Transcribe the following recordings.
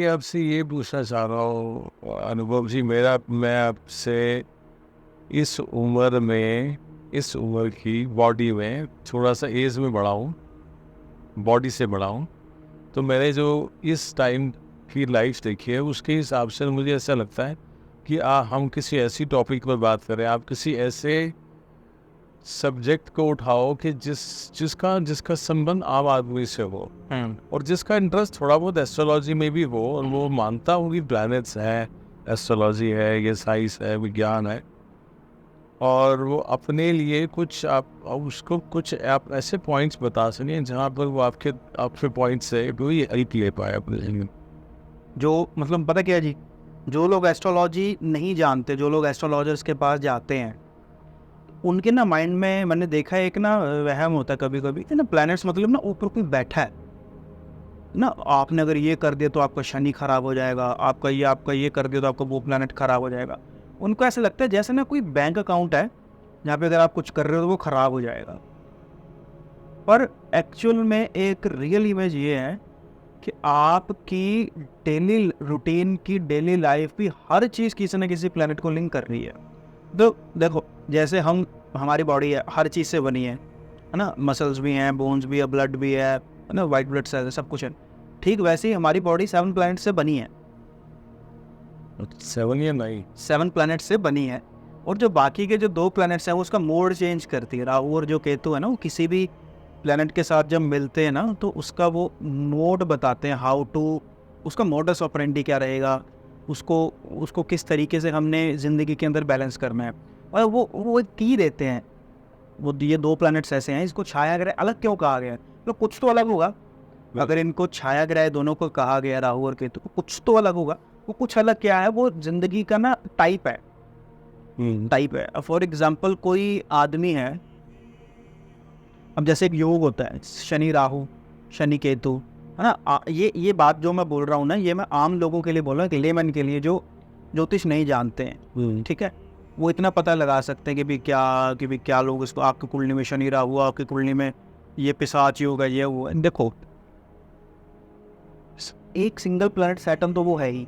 मैं आपसे ये पूछना चाह रहा हूँ अनुभव जी, मेरा मैं आपसे इस उम्र की बॉडी में थोड़ा सा एज में बड़ा हूँ, बॉडी से बड़ा हूँ। तो मैंने जो इस टाइम की लाइफ देखी है उसके हिसाब से मुझे ऐसा लगता है कि हम किसी ऐसी टॉपिक पर बात करें, आप किसी ऐसे सब्जेक्ट को उठाओ कि जिसका जिसका संबंध आम आदमी से हो और जिसका इंटरेस्ट थोड़ा बहुत एस्ट्रोलॉजी में भी हो, और वो मानता हूँ कि प्लैनेट्स हैं, एस्ट्रोलॉजी है, ये साइंस है, विज्ञान है, और वो अपने लिए कुछ आप उसको कुछ आप ऐसे पॉइंट्स बता सकें जहाँ पर वो आपके पॉइंट से कोई हेल्प ले पाए अपने जिंदगी। जो मतलब पता क्या है जी, जो लोग एस्ट्रोलॉजी नहीं जानते, जो लोग एस्ट्रोलॉजर्स के पास जाते हैं, उनके ना माइंड में मैंने देखा है एक ना वहम होता है कभी कभी कि ना प्लैनेट्स मतलब ना ऊपर कोई बैठा है ना, आपने अगर ये कर दिया तो आपका शनि खराब हो जाएगा, आपका ये कर दिया तो आपका वो प्लैनेट खराब हो जाएगा। उनको ऐसा लगता है जैसे ना कोई बैंक अकाउंट है जहाँ पे अगर आप कुछ कर रहे हो तो वो खराब हो जाएगा। पर एक्चुअल में एक रियल इमेज ये है कि आपकी डेली रूटीन की डेली लाइफ भी हर चीज़ किसी न किसी प्लेनेट को लिंक कर रही है। तो देखो, जैसे हमारी बॉडी है हर चीज़ से बनी है ना, मसल्स भी हैं, बोन्स भी है, ब्लड भी है ना, वाइट ब्लड सेल्स सब कुछ है। ठीक वैसे ही हमारी बॉडी 7 प्लैनेट से बनी है। 7 या 9? 7 प्लैनेट से बनी है, और जो बाकी के जो 2 प्लैनेट्स हैं वो उसका मोड चेंज करती है। राहु और जो केतु है ना, वो किसी भी प्लैनेट के साथ जब मिलते हैं ना तो उसका वो मोड बताते हैं, हाउ टू, उसका मोडस ऑपरेंडी क्या रहेगा, उसको उसको किस तरीके से हमने ज़िंदगी के अंदर बैलेंस करना है। और वो एक की देते हैं। वो ये 2 प्लैनेट्स ऐसे हैं, इसको छाया ग्रह अलग क्यों कहा गया है? तो कुछ तो अलग होगा। अगर इनको छाया ग्रह दोनों को कहा गया राहु और केतु को, कुछ तो अलग होगा। वो कुछ अलग क्या है? वो जिंदगी का ना टाइप है, टाइप है। फॉर एग्जाम्पल कोई आदमी है, अब जैसे एक योग होता है शनि राहु, शनि केतु, है ना। ये बात जो मैं बोल रहा हूँ ना, ये मैं आम लोगों के लिए बोल रहा हूँ, लेमन के लिए जो ज्योतिष नहीं जानते हैं, ठीक है। वो इतना पता लगा सकते हैं कि भी क्या लोग इसको, आपकी कुंडली में शनि राहु, आपकी कुंडली में ये पिशाच योग है, ये वो है। देखो, एक सिंगल प्लैनेट सैटर्न तो वो है ही,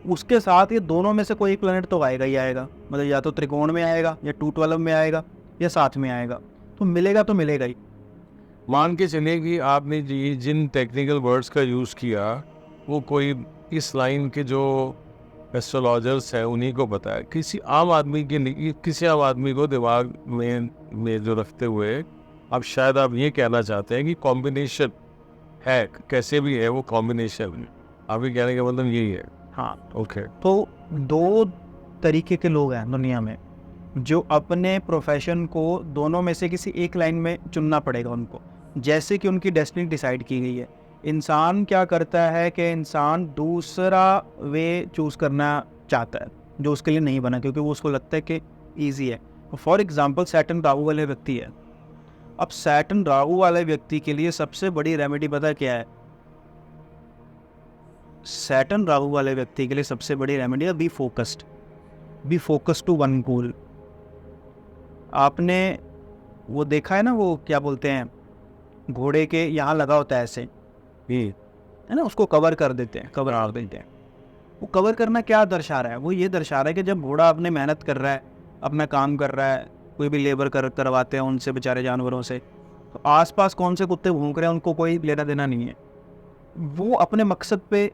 उसके साथ ये दोनों में से कोई एक प्लैनेट तो आएगा ही आएगा। मतलब या तो त्रिकोण में आएगा, या 212 में आएगा, या साथ में आएगा। तो मिलेगा तो मिलेगा ही। मान के चलिए कि आपने जिन टेक्निकल वर्ड्स का यूज़ किया वो कोई इस लाइन के जो एस्ट्रोलॉजर्स हैं उन्हीं को पता है। किसी आम आदमी को दिमाग में जो रखते हुए आप ये कहना चाहते हैं कि कॉम्बिनेशन है, कैसे भी है वो कॉम्बिनेशन, आपके कहने का मतलब यही है? हाँ, ओके। तो 2 तरीके के लोग हैं दुनिया में, जो अपने प्रोफेशन को दोनों में से किसी एक लाइन में चुनना पड़ेगा उनको, जैसे कि उनकी डेस्टिनी डिसाइड की गई है। इंसान क्या करता है कि इंसान दूसरा वे चूज़ करना चाहता है जो उसके लिए नहीं बना, क्योंकि वो उसको लगता है कि ईजी है। फॉर एग्जांपल सैटर्न राहु वाले व्यक्ति है। अब सैटर्न राहु वाले व्यक्ति के लिए सबसे बड़ी रेमेडी पता क्या है? सैटर्न राहु वाले व्यक्ति के लिए सबसे बड़ी रेमेडी है be focused to one goal. आपने वो देखा है ना, वो क्या बोलते हैं, घोड़े के यहाँ लगा होता है ऐसे, है ना, उसको कवर कर देते हैं, वो कवर करना क्या दर्शा रहा है? वो ये दर्शा रहा है कि जब घोड़ा अपने मेहनत कर रहा है, अपना काम कर रहा है, कोई भी लेबर करवाते हैं उनसे, बेचारे जानवरों से, तो आसपास कौन से कुत्ते भौंक रहे हैं उनको कोई लेना देना नहीं है। वो अपने मकसद पे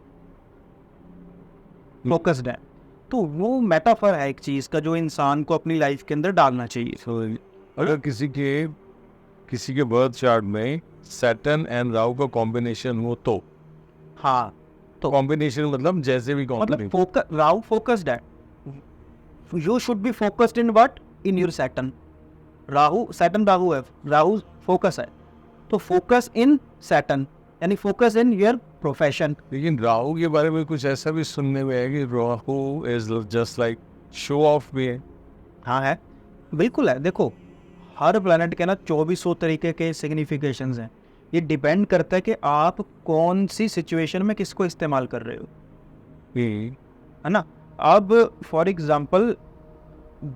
फोकस्ड है। तो वो मेटाफर है एक चीज़ का जो इंसान को अपनी लाइफ के अंदर डालना चाहिए। अगर किसी के बर्थ चार्ट में सैटर्न एंड राहु का कॉम्बिनेशन हो तो, हाँ, तो कॉम्बिनेशन मतलब जैसे भी मतलब राहु फोकस्ड है, you should be focused in what? In your Saturn. Saturn Rahu है, राहु फोकस है, तो फोकस इन सैटर्न यानी फोकस इन योर प्रोफेशन। लेकिन राहु के बारे में कुछ ऐसा भी सुनने में है कि Rahu is just like show off भी है। हाँ है, बिल्कुल है। देखो, हर प्लैनेट के ना 2400 तरीके के सिग्निफिकेशंस हैं। ये डिपेंड करता है कि आप कौन सी सिचुएशन में किसको इस्तेमाल कर रहे हो, है ना। अब फॉर एग्जांपल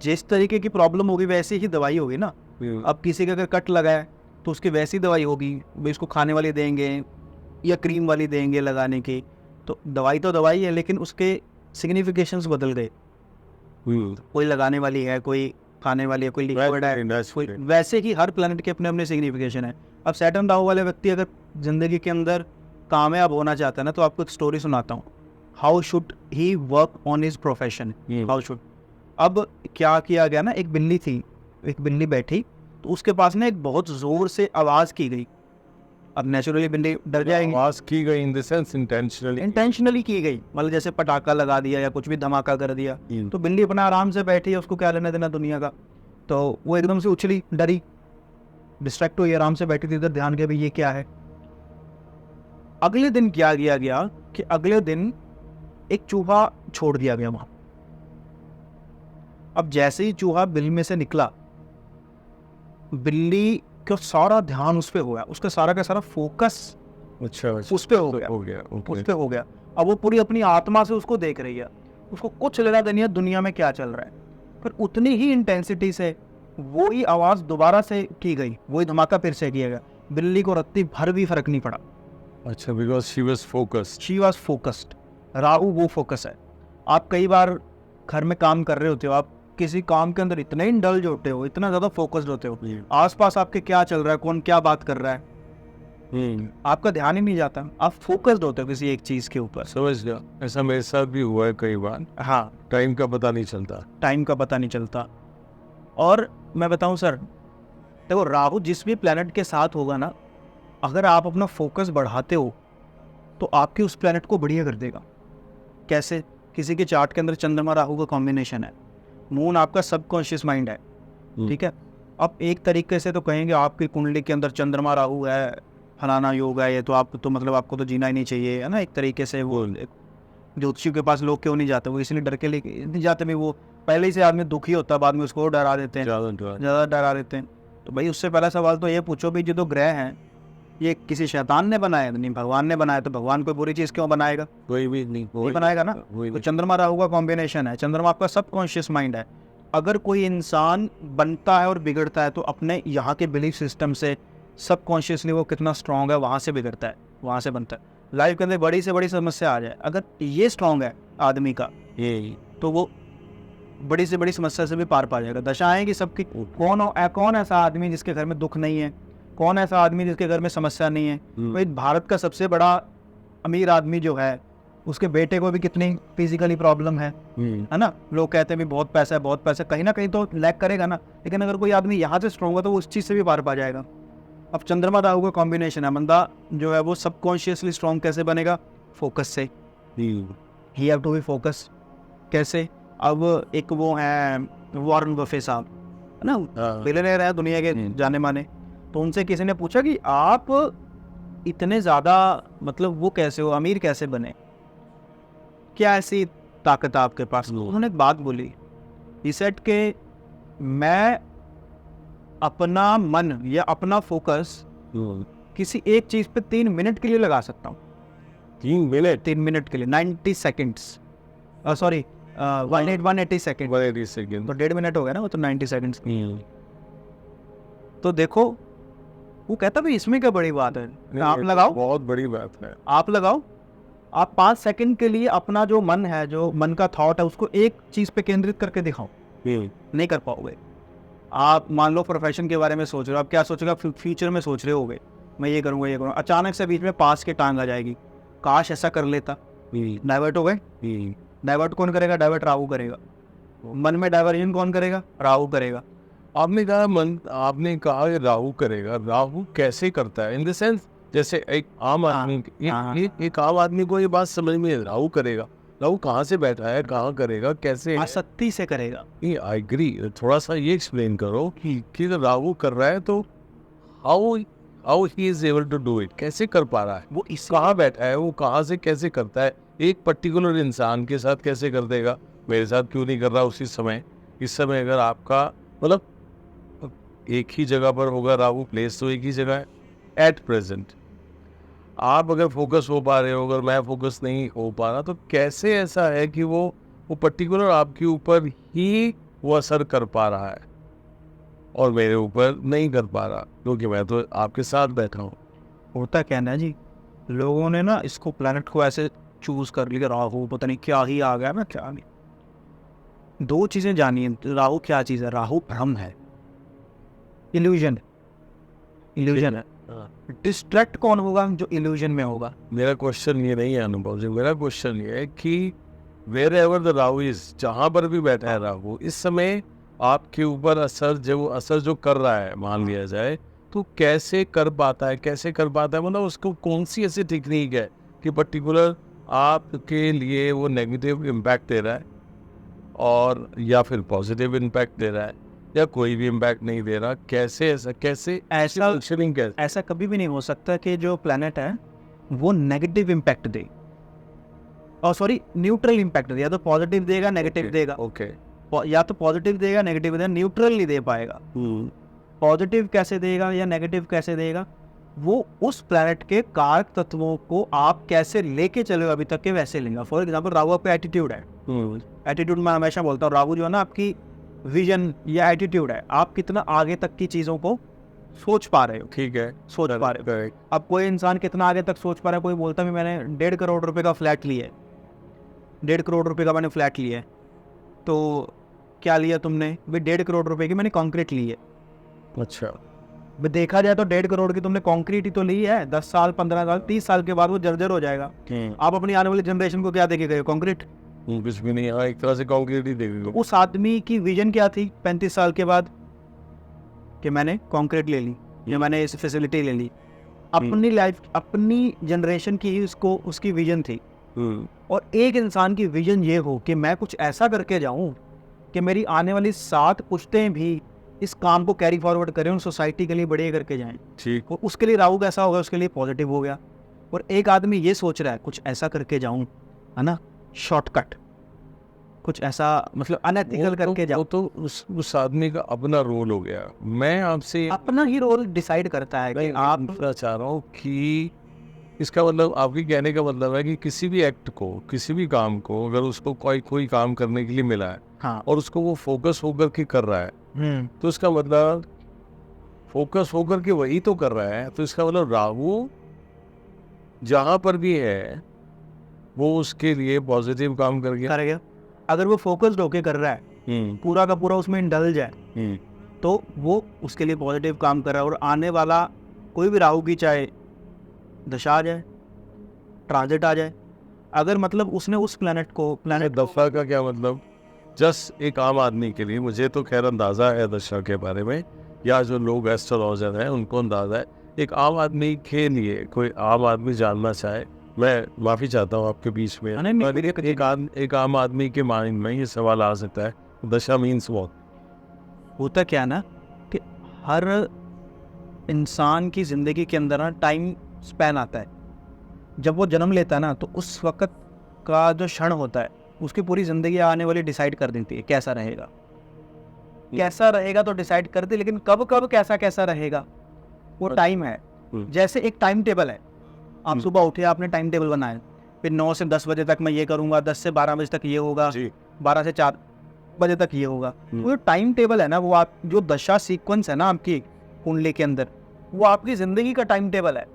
जिस तरीके की प्रॉब्लम होगी वैसी ही दवाई होगी ना। अब किसी का अगर कट लगा है तो उसकी वैसी दवाई होगी, भाई इसको खाने वाली देंगे या क्रीम वाली देंगे लगाने की, तो दवाई है, लेकिन उसके सिग्निफिकेशंस बदल गए। कोई लगाने वाली है, कोई खाने वाली है, कोई लिक्विड है, कोई वैसे ही हर प्लैनेट के अपने अपने सिग्निफिकेशन है। अब सैटर्न राहु वाले व्यक्ति अगर जिंदगी के अंदर कामयाब होना चाहता है ना, तो आपको एक स्टोरी सुनाता हूँ। How should he work on his profession, how should. अब क्या किया गया ना, एक बिल्ली थी, एक बिल्ली बैठी, तो उसके पास ना एक बहुत जोर से आवाज की गई। अब नेचुरली बिल्ली डर जाएगी। आवाज की गई इन द सेंस इंटेंशनली की गई, मतलब जैसे पटाखा लगा दिया या कुछ भी धमाका कर दिया। तो बिल्ली अपना आराम से बैठी है, उसको क्या लेना देना दुनिया का। तो वो एकदम से उछली, डरी, डिस्ट्रैक्ट हुई, आराम से बैठी थी, इधर ध्यान के भी ये क्या है। अगले दिन क्या किया गया कि अगले दिन एक चूहा छोड़ दिया गया वहां। अब जैसे ही चूहा बिल में से निकला, बिल्ली का सारा ध्यान उस पे हो गया, उसका सारा का सारा फोकस अच्छा उस पे हो गया, okay. उस पे हो गया। अब वो पूरी अपनी आत्मा से उसको देख रही है, उसको कुछ लेना देनी है दुनिया में क्या चल रहा है। फिर उतनी ही इंटेंसिटी से वो ही आवाज दोबारा से की गई, वही धमाका फिर से किया गया। बिल्ली को रत्ती भर भी फर्क नहीं पड़ा। अच्छा, because she was focused. Rahu वो फोकस है। आप कई बार घर में काम कर रहे होते हो, आप किसी काम के अंदर इतने इंडल्ज होते हो, इतना ज्यादा फोकस्ड होते हो, आसपास आपके क्या चल रहा है, कौन क्या बात कर रहा है, आपका ध्यान ही नहीं जाता, आप फोकस्ड होते हो किसी एक चीज के ऊपर। समझ गया, ऐसा मेरे साथ भी हुआ है कई बार। हाँ, टाइम का पता नहीं चलता। और मैं बताऊं सर, देखो राहु जिस भी प्लेनेट के साथ होगा ना, अगर आप अपना फोकस बढ़ाते हो तो आपके उस प्लेनेट को बढ़िया कर देगा। कैसे? किसी के चार्ट के अंदर चंद्रमा राहु का कॉम्बिनेशन है, मून आपका सबकॉन्शियस माइंड है, ठीक है। अब एक तरीके से तो कहेंगे आपकी कुंडली के अंदर चंद्रमा राहु है, फलाना योग है, ये तो आप तो मतलब आपको तो जीना ही नहीं चाहिए, है ना। एक तरीके से वो ज्योतिषी के पास लोग क्यों नहीं जाते, वो इसलिए डर के लिए नहीं जाते भी, वो पहले ही से आदमी दुखी होता है, बाद में उसको डरा देते हैं, ज़्यादा डरा देते हैं। तो भाई उससे पहला सवाल तो ये पूछो भी, जो दो ग्रह हैं ये किसी शैतान ने बनाया? नहीं, भगवान ने बनाया। तो भगवान कोई बुरी चीज़ क्यों बनाएगा? कोई भी नहीं बनाएगा ना। तो चंद्रमा राहु का कॉम्बिनेशन है, चंद्रमा आपका सबकॉन्शियस माइंड है। अगर कोई इंसान बनता है और बिगड़ता है तो अपने यहाँ के बिलीफ सिस्टम से सबकॉन्शियसली वो कितना स्ट्रांग है वहाँ से बिगड़ता है, वहाँ से बनता है। लाइफ के अंदर बड़ी से बड़ी समस्या आ जाए, अगर ये स्ट्रांग है आदमी का, ये तो वो बड़ी से बड़ी समस्या से भी पार पा जाएगा। दशा आएगी सबकी। कौन ऐसा आदमी जिसके घर में दुख नहीं है? कौन ऐसा आदमी जिसके घर में समस्या नहीं है? भाई भारत का सबसे बड़ा अमीर आदमी जो है, उसके बेटे को भी कितनी फिजिकली प्रॉब्लम है ना। लोग कहते हैं भी बहुत पैसा, कहीं ना कहीं तो लैक करेगा ना। लेकिन अगर कोई आदमी यहाँ से स्ट्रॉन्ग है तो वो उस चीज़ से भी पार पा जाएगा। अब चंद्रमा राहु का कॉम्बिनेशन है, बंदा जो है वो सबकॉन्शियसली स्ट्रॉन्ग कैसे बनेगा? फोकस से। He have to be focus. कैसे? अब एक वो है वॉरेन बफे साहब, है ना, बिलियनेयर है, दुनिया के जाने माने। तो उनसे किसी ने पूछा कि आप इतने ज़्यादा मतलब वो कैसे हो, अमीर कैसे बने, क्या ऐसी ताकत आपके पास? उन्होंने एक बात बोली, ही सेड के मैं अपना मन या अपना फोकस किसी एक चीज़ पे 3 मिनट के लिए लगा सकता हूँ। 3 मिनट के लिए, 90 सेकेंड्स, सॉरी 180 सेकेंड, तो 1.5 मिनट हो गया ना, वो तो 90 सेकेंड्स। तो देखो, वो कहता भाई इसमें क्या बड़ी बात है, आप लगाओ, बहुत बड़ी बात है, आप लगाओ। आप 5 सेकंड के लिए अपना जो मन है, जो मन का थॉट है, उसको एक चीज़ पे केंद्रित करके दिखाओ। नहीं कर पाओगे। आप मान लो प्रोफेशन के बारे में सोच रहे हो, आप क्या सोचोगे? आप फ्यूचर में सोच रहे होगे मैं ये करूँगा, अचानक से बीच में पास के टांग आ जाएगी, काश ऐसा कर लेता, डाइवर्ट हो गए। डाइवर्ट कौन करेगा? डाइवर्ट राहु करेगा। मन में डाइवर्जन कौन करेगा? राहु करेगा। आपने कहा राहु करेगा। राहु कैसे करता है? इन द सेंस जैसे एक आम आदमी, एक आम आदमी को ये बात समझ में, राहु करेगा, राहु कहाँ से बैठा है, कहाँ करेगा, कैसे? आसक्ति से करेगा। I agree. थोड़ा सा ये एक्सप्लेन करो कि राहु कर रहा है तो how he is able to do it, कैसे कर पा रहा है? वो कहाँ बैठा है, वो कहाँ से कैसे करता है? एक पर्टिकुलर इंसान के साथ कैसे कर देगा, मेरे साथ क्यों नहीं कर रहा उसी समय? इस समय अगर आपका मतलब एक ही जगह पर होगा राहु, प्लेस तो एक ही जगह है एट प्रेजेंट। आप अगर फोकस हो पा रहे हो, अगर मैं फोकस नहीं हो पा रहा, तो कैसे ऐसा है कि वो पर्टिकुलर आपके ऊपर ही वो असर कर पा रहा है और मेरे ऊपर नहीं कर पा रहा, क्योंकि मैं तो आपके साथ बैठा हूँ। होता क्या है ना जी, लोगों ने ना इसको प्लैनेट को ऐसे चूज कर लिया राहु, पता नहीं क्या ही आ गया, मैं क्या नहीं। दो चीजें जानिए, राहु क्या चीज है? राहु भ्रम है, इल्यूजन, इल्यूजन है। डिस्ट्रैक्ट कौन होगा? जो इल्यूजन में होगा। मेरा क्वेश्चन ये नहीं है अनुभव जी, मेरा क्वेश्चन ये है कि wherever the Rahu is, जहाँ पर भी बैठा है राहु, इस समय आपके ऊपर असर जो कर रहा है, मान लिया जाए, तो कैसे कर पाता है, कैसे कर पाता है? मतलब उसको कौन सी ऐसी टेक्निक है कि पर्टिकुलर आपके लिए वो नेगेटिव इम्पैक्ट दे रहा है, और या फिर पॉजिटिव इम्पैक्ट दे रहा है, या कोई भी इम्पैक्ट नहीं दे रहा? कैसे ऐसा फंक्शनिंग कैसे? ऐसा कभी भी नहीं हो सकता कि जो प्लैनेट है वो नेगेटिव इम्पैक्ट दे, और सॉरी न्यूट्रल इम्पैक्ट दे। या तो पॉजिटिव देगा, नेगेटिव देगा। ओके। या तो पॉजिटिव देगा, नेगेटिव देगा, न्यूट्रल नहीं दे पाएगा। पॉजिटिव कैसे देगा या नेगेटिव कैसे देगा? वो उस प्लैनेट के कारक तत्वों को आप कैसे लेके चले अभी तक के, वैसे लेंगे। फॉर एग्जाम्पल राहु आपका एटीट्यूड है। एटीट्यूड मैं हमेशा बोलता हूँ, राहु जो है ना आपकी विजन या एटीट्यूड है, आप कितना आगे तक की चीज़ों को सोच पा रहे हो। ठीक है, सोच पा रहे हो। अब कोई इंसान कितना आगे तक सोच पा रहा है? कोई बोलता है मैंने 1.5 करोड़ रुपए का फ्लैट लिया है, 1.5 करोड़ रुपए का मैंने फ्लैट लिया है। तो क्या लिया तुमने? भाई 1.5 करोड़ रुपए की मैंने कंक्रीट ली है। अच्छा। भाई देखा जाए तो 1.5 करोड़ की तुमने कंक्रीट ही तो ली है। 10 साल, 15 साल, 30 साल के बाद वो जर्जर हो जाएगा। आप अपनी आने वाली जनरेशन को क्या देके गए? कंक्रीट? कुछ भी नहीं। हाँ, एक तरह से कंक्रीट ही देखेगा। उस आदमी की विजन क्या थी 35 साल के बाद? कि मैंने कंक्रीट ले ली या मैंने इस फैसिलिटी ले ली। अपनी लाइफ, अपनी जनरेशन की ही उसको उसकी विजन थी। और एक इंसान की विजन ये हो कि मैं कुछ ऐसा करके जाऊं कि मेरी आने वाली 7 पुश्तें भी इस काम को कैरी फॉरवर्ड करें और सोसाइटी के लिए बढ़िया करके जाएं। ठीक। और उसके लिए राहु कैसा होगा? उसके लिए पॉजिटिव हो गया। और एक आदमी ये सोच रहा है कुछ ऐसा करके जाऊं, है ना, शॉर्टकट, कुछ ऐसा मतलब अनएथिकल करके जाऊं। तो उस आदमी का अपना रोल हो गया। मैं आपसे अपना ही रोल डिसाइड करता है कि आप पूछना चाह रहा हूँ कि इसका मतलब, आपके कहने का मतलब है कि किसी भी एक्ट को, किसी भी काम को, अगर उसको कोई काम करने के लिए मिला है, हाँ, और उसको वो फोकस होकर के कर रहा है, तो इसका मतलब फोकस होकर के वही तो कर रहा है। तो इसका मतलब राहु जहाँ पर भी है वो उसके लिए पॉजिटिव काम कर गया। अगर वो फोकस्ड होके कर रहा है, पूरा का पूरा उसमें इंडल्ज है, तो वो उसके लिए पॉजिटिव काम कर रहा है। और आने वाला कोई भी राहु की चाहे दशा आ जाए, ट्रांजिट आ जाए, अगर मतलब उसने उस प्लैनेट दफा का क्या मतलब? जस्ट एक आम आदमी के लिए, मुझे तो खैर अंदाज़ा है दशा के बारे में, या जो लोग एस्ट्रोलॉजर हैं उनको अंदाज़ा है। एक आम आदमी के लिए, कोई आम आदमी जानना चाहे, मैं माफ़ी चाहता हूँ आपके बीच में, एक आम आदमी के माइंड में ये सवाल आ सकता है, दशा मीन्स व्हाट? होता क्या ना कि हर इंसान की ज़िंदगी के अंदर ना टाइम स्पैन आता है। जब वो जन्म लेता है ना, तो उस वक्त का जो क्षण होता है उसकी पूरी ज़िंदगी आने वाली डिसाइड कर देती है कैसा रहेगा। कैसा रहेगा तो डिसाइड करती है, लेकिन कब कब कैसा कैसा रहेगा वो टाइम है। जैसे एक टाइम टेबल है, आप सुबह उठे, आपने टाइम टेबल बनाया, फिर 9 से 10 बजे तक मैं ये करूँगा, 10 से 12 बजे तक ये होगा, 12 से 4 बजे तक ये होगा। वो जो टाइम टेबल है ना, वो आप जो दशा सीक्वेंस है ना आपकी कुंडली के अंदर, वो आपकी ज़िंदगी का टाइम टेबल है।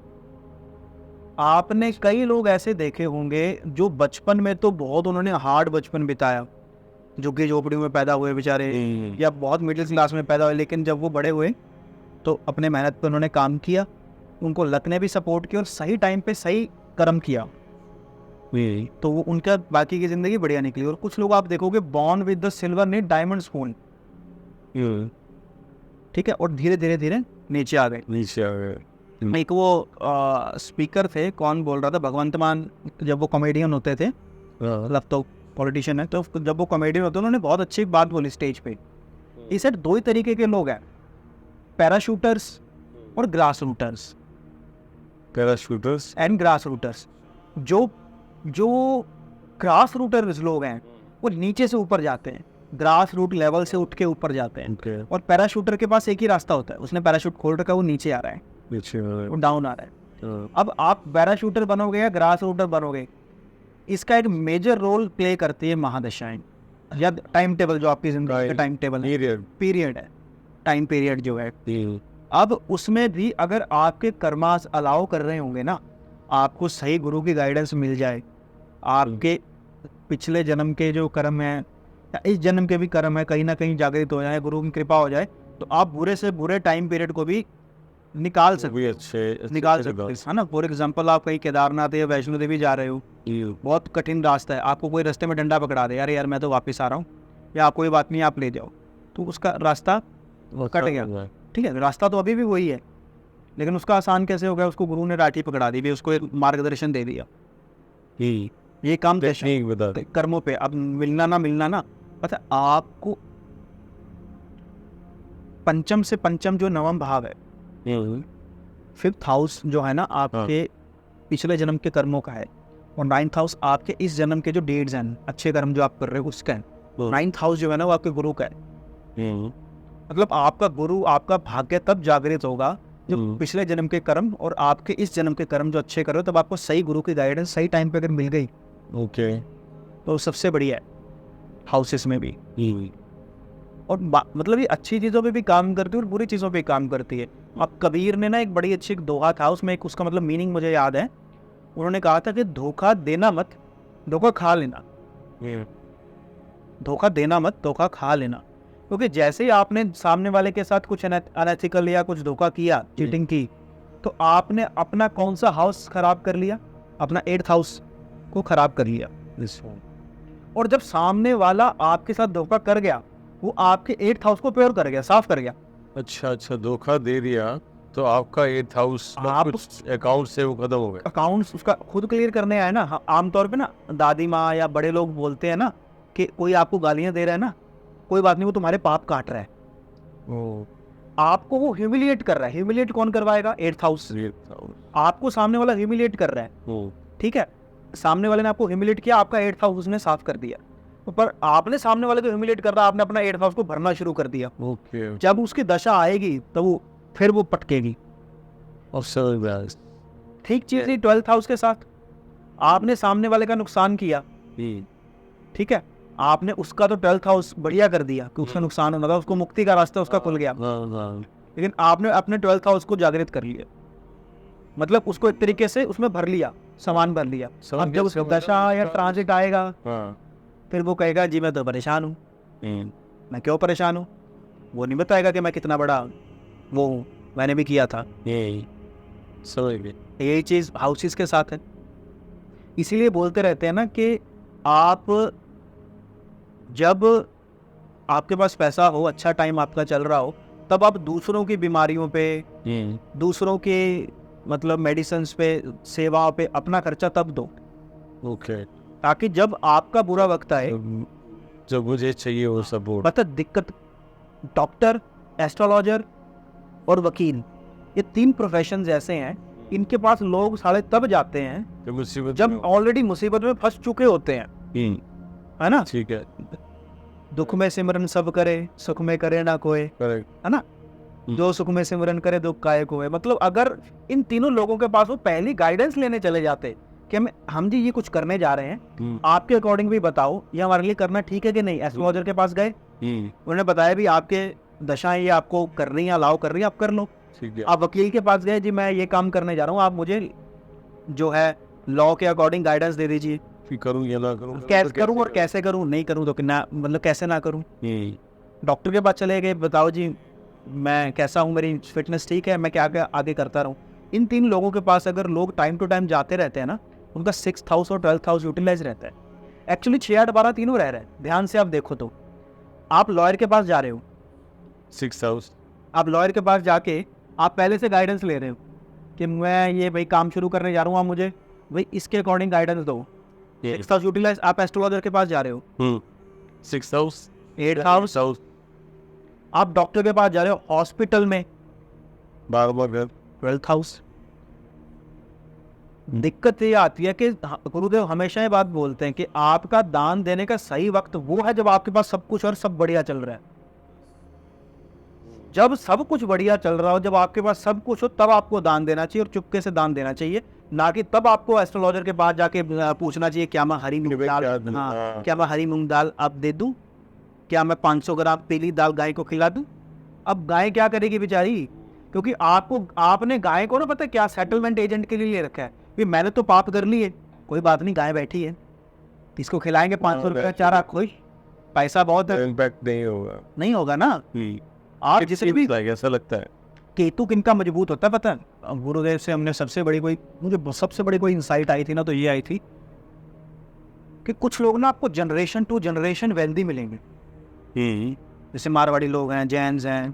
आपने कई लोग ऐसे देखे होंगे जो बचपन में तो बहुत उन्होंने हार्ड बचपन बिताया, झुग्गी झोपड़ियों में पैदा हुए बेचारे, या बहुत मिडिल क्लास में पैदा हुए, लेकिन जब वो बड़े हुए तो अपने मेहनत पर उन्होंने काम किया, उनको लक ने भी सपोर्ट किया और सही टाइम पे सही कर्म किया, तो वो उनका बाकी की ज़िंदगी बढ़िया निकली। और कुछ लोग आप देखोगे बॉर्न विद द सिल्वर नहीं डायमंड स्पून, ठीक है, और धीरे धीरे धीरे नीचे आ गए। एक वो स्पीकर थे, कौन बोल रहा था, भगवंत मान, जब वो कॉमेडियन होते थे, मतलब तो पॉलिटिशियन है, तो जब वो कॉमेडियन होते उन्होंने बहुत अच्छी बात बोली स्टेज पे। इस सेट 2 ही तरीके के लोग हैं, पैराशूटर्स और grass rooters. Parachuters and grass rooters, जो ग्रास रूटर्स लोग हैं वो नीचे से ऊपर जाते हैं, ग्रास रूट लेवल से उठ के ऊपर जाते हैं। और पैराशूटर के पास एक ही रास्ता होता है, उसने पैराशूट खोल रखा है, वो नीचे आ रहा है, वो डाउन आ रहा है। अब आप पैराशूटर बनोगे या ग्रास रूटर बनोगे, इसका एक मेजर रोल प्ले करती है महादशाएं या टाइम टेबल, जो आपकी जिंदगी का टाइम टेबल पीरियड है, टाइम पीरियड जो है। अब उसमें भी अगर आपके कर्मास अलाउ कर रहे होंगे ना, आपको सही गुरु की गाइडेंस मिल जाए, आपके पिछले जन्म के जो कर्म है या इस जन्म के भी कर्म है कहीं ना कहीं जागृत हो जाए, गुरु की कृपा हो जाए, तो आप बुरे से बुरे टाइम पीरियड को भी निकाल सकते भी अच्छे निकाल सकते हैं, है ना। फॉर एग्जाम्पल आप कहीं केदारनाथ या वैष्णो देवी जा रहे हो, बहुत कठिन रास्ता है, आपको कोई रास्ते में डंडा पकड़ा दे, यार मैं तो वापस आ रहा हूँ, या कोई बात नहीं आप ले जाओ, तो उसका रास्ता कट गया। ठीक है, रास्ता तो अभी भी वही है, लेकिन उसका आसान कैसे हो गया, उसको गुरु ने राठी पकड़ा दी भी, उसको एक मार्गदर्शन दे दिया, ये काम कर्मों पे। अब मिलना ना पता आपको, पंचम से पंचम जो नवम भाव है, 5th हाउस जो है ना आपके पिछले जन्म के कर्मों का है, और 9th हाउस आपके इस जन्म के जो डेट्स हैं, अच्छे कर्म जो आप कर रहे हो उसका है। 9th हाउस जो है ना वो आपके गुरु का है। मतलब आपका गुरु, आपका भाग्य तब जागृत होगा जब पिछले जन्म के कर्म और आपके इस जन्म के कर्म जो अच्छे कर रहे हो, तब आपको सही गुरु की गाइडेंस सही टाइम पे अगर मिल गई, तो सबसे बढ़िया है हाउसेस में भी। और मतलब ये अच्छी चीज़ों पे भी काम करती है और बुरी चीज़ों पे काम करती है। अब कबीर ने ना एक बड़ी अच्छी दोहा था, उसमें एक उसका मतलब मीनिंग मुझे याद है, उन्होंने कहा था कि धोखा देना मत, धोखा खा लेना। धोखा देना मत, धोखा खा लेना। क्योंकि जैसे ही आपने सामने वाले के साथ कुछ अनएथिकल या कुछ धोखा किया, चीटिंग की, तो आपने अपना कौन सा हाउस खराब कर लिया, अपना 8th हाउस को खराब कर लिया। और जब सामने वाला आपके साथ धोखा कर गया, वो आपके 8th हाउस को प्योर कर गया, साफ कर गया। अच्छा, धोखा दे दिया तो आपका 8th हाउस अकाउंट से वो खत्म हो गया, अकाउंट्स उसका खुद क्लियर करने आया ना। आमतौर पे ना दादी माँ या बड़े लोग बोलते हैं ना कि कोई आपको गालियां दे रहा है ना, कोई बात नहीं, वो तुम्हारे पाप काट रहा है। आपको वो ह्यूमिलिएट कर रहा है। ह्यूमिलिएट कौन करवाएगा? 8th house. आपको सामने वाला ह्यूमिलिएट कर रहा है, ठीक है, सामने वाले ने आपको ह्यूमिलिएट किया, आपका 8th हाउस उसने साफ कर दिया। पर आपने सामने वाले को ह्यूमिलिएट कर रहा, आपने अपना 8th हाउस को भरना शुरू कर दिया। जब उसकी दशा आएगी तो वो फिर वो पटकेगी। ठीक चीज ही 12th हाउस के साथ, आपने सामने वाले का नुकसान किया, ठीक है, आपने उसका तो 12th हाउस बढ़िया कर दिया कि उसका नुकसान होना था, उसको मुक्ति का रास्ता उसका खुल गया, लेकिन आपने अपने 12th हाउस को जागृत कर लिया, मतलब उसको एक तरीके से उसमें भर लिया, सामान भर लिया। अब जब उसका दशा या ट्रांजिट आएगा, फिर वो कहेगा जी मैं तो परेशान हूँ। मैं क्यों परेशान हूँ? वो नहीं बताएगा कि मैं कितना बड़ा वो हूँ, मैंने भी किया था। यही चीज़ हाउसेस के साथ है। इसीलिए बोलते रहते हैं ना कि आप जब आपके पास पैसा हो, अच्छा टाइम आपका चल रहा हो, तब आप दूसरों की बीमारियों पे, दूसरों के मतलब मेडिसिन्स पे, सेवाओं पे अपना खर्चा तब दो, ताकि जब आपका बुरा वक्त आए, जब मुझे चाहिए वो सपोर्ट। पता दिक्कत, डॉक्टर, एस्ट्रोलॉजर और वकील, ये 3 प्रोफेशंस ऐसे हैं, इनके पास लोग साले तब जाते हैं जब ऑलरेडी मुसीबत में फंस चुके होते हैं, है ना। ठीक है, दुख में सिमरन सब करे, सुख में करे ना कोई, है ना। जो सुख में सिमरन करे दुख काहे कोय। मतलब अगर इन तीनों लोगों के पास वो पहली गाइडेंस लेने चले जाते कि हम जी ये कुछ करने जा रहे हैं, आपके अकॉर्डिंग भी बताओ ये हमारे लिए करना ठीक है कि नहीं। एस्ट्रोलॉजर के पास गए, उन्होंने बताया भी आपके दशाएं ये आपको कर रही हैं, अलाउ कर रही हैं, आप कर लो। आप वकील के पास गए, जी मैं ये काम करने जा रहा हूँ, आप मुझे जो है लॉ के अकॉर्डिंग गाइडेंस दे दीजिए, करूँ या ना करूँ, कैसे करूँ और कैसे करूँ, नहीं करूँ तो ना, मतलब कैसे ना करूँ। डॉक्टर के पास चले गए, बताओ जी मैं कैसा हूँ, मेरी फिटनेस ठीक है, मैं क्या क्या आगे करता रहूँ। इन 3 लोगों के पास अगर लोग टाइम टू टाइम जाते रहते हैं ना, उनका 6th हाउस और 12th हाउस यूटिलाइज रहता है। एक्चुअली 6, 8, 12 तीनों रह रहे हैं। ध्यान से आप देखो तो, आप लॉयर के पास जा रहे हो, 6th हाउस, आप लॉयर के पास जाके आप पहले से गाइडेंस ले रहे हो कि मैं ये भाई काम शुरू करने जा रहा हूँ, आप मुझे भाई इसके अकॉर्डिंग गाइडेंस दो। 6th house utilise. आप एस्ट्रोलॉजर के पास जा रहे हो, 6th हाउस, 8th हाउस। आप डॉक्टर के पास जा रहे हो, हॉस्पिटल में 12th हाउस। दिक्कत ये आती है कि गुरुदेव हमेशा ये बात बोलते हैं कि आपका दान देने का सही वक्त वो है जब आपके पास सब कुछ और सब बढ़िया चल रहा है। जब सब कुछ बढ़िया चल रहा हो, जब आपके पास सब कुछ हो, तब आपको दान देना चाहिए और चुपके से दान देना चाहिए, ना कि तब आपको एस्ट्रोलॉजर के पास जाके पूछना चाहिए क्या मैं हरी मूंग दाल, हाँ, क्या मैं हरी मूंग दाल अब दे दूं, क्या मैं 500 ग्राम पीली दाल गाय को खिला दूं। अब गाय क्या करेगी बेचारी, क्योंकि आपने गाय को ना पता क्या सेटलमेंट एजेंट के लिए ले रखा है। मैंने तो पाप कर लिए, कोई बात नहीं, गाय बैठी है, इसको खिलाएंगे 500 रुपये का चारा, खुश, पैसा बहुत है, इम्पैक्ट नहीं होगा। नहीं होगा ना। आप जिसे भी, ऐसा लगता है केतु किनका मजबूत होता है पता है? गुरुदेव से हमने मुझे सबसे बड़ी कोई इंसाइट आई थी ना, तो ये आई थी कि कुछ लोग ना आपको जनरेशन टू जनरेशन वेल्दी मिलेंगे। जैसे मारवाड़ी लोग हैं, जैन्स हैं,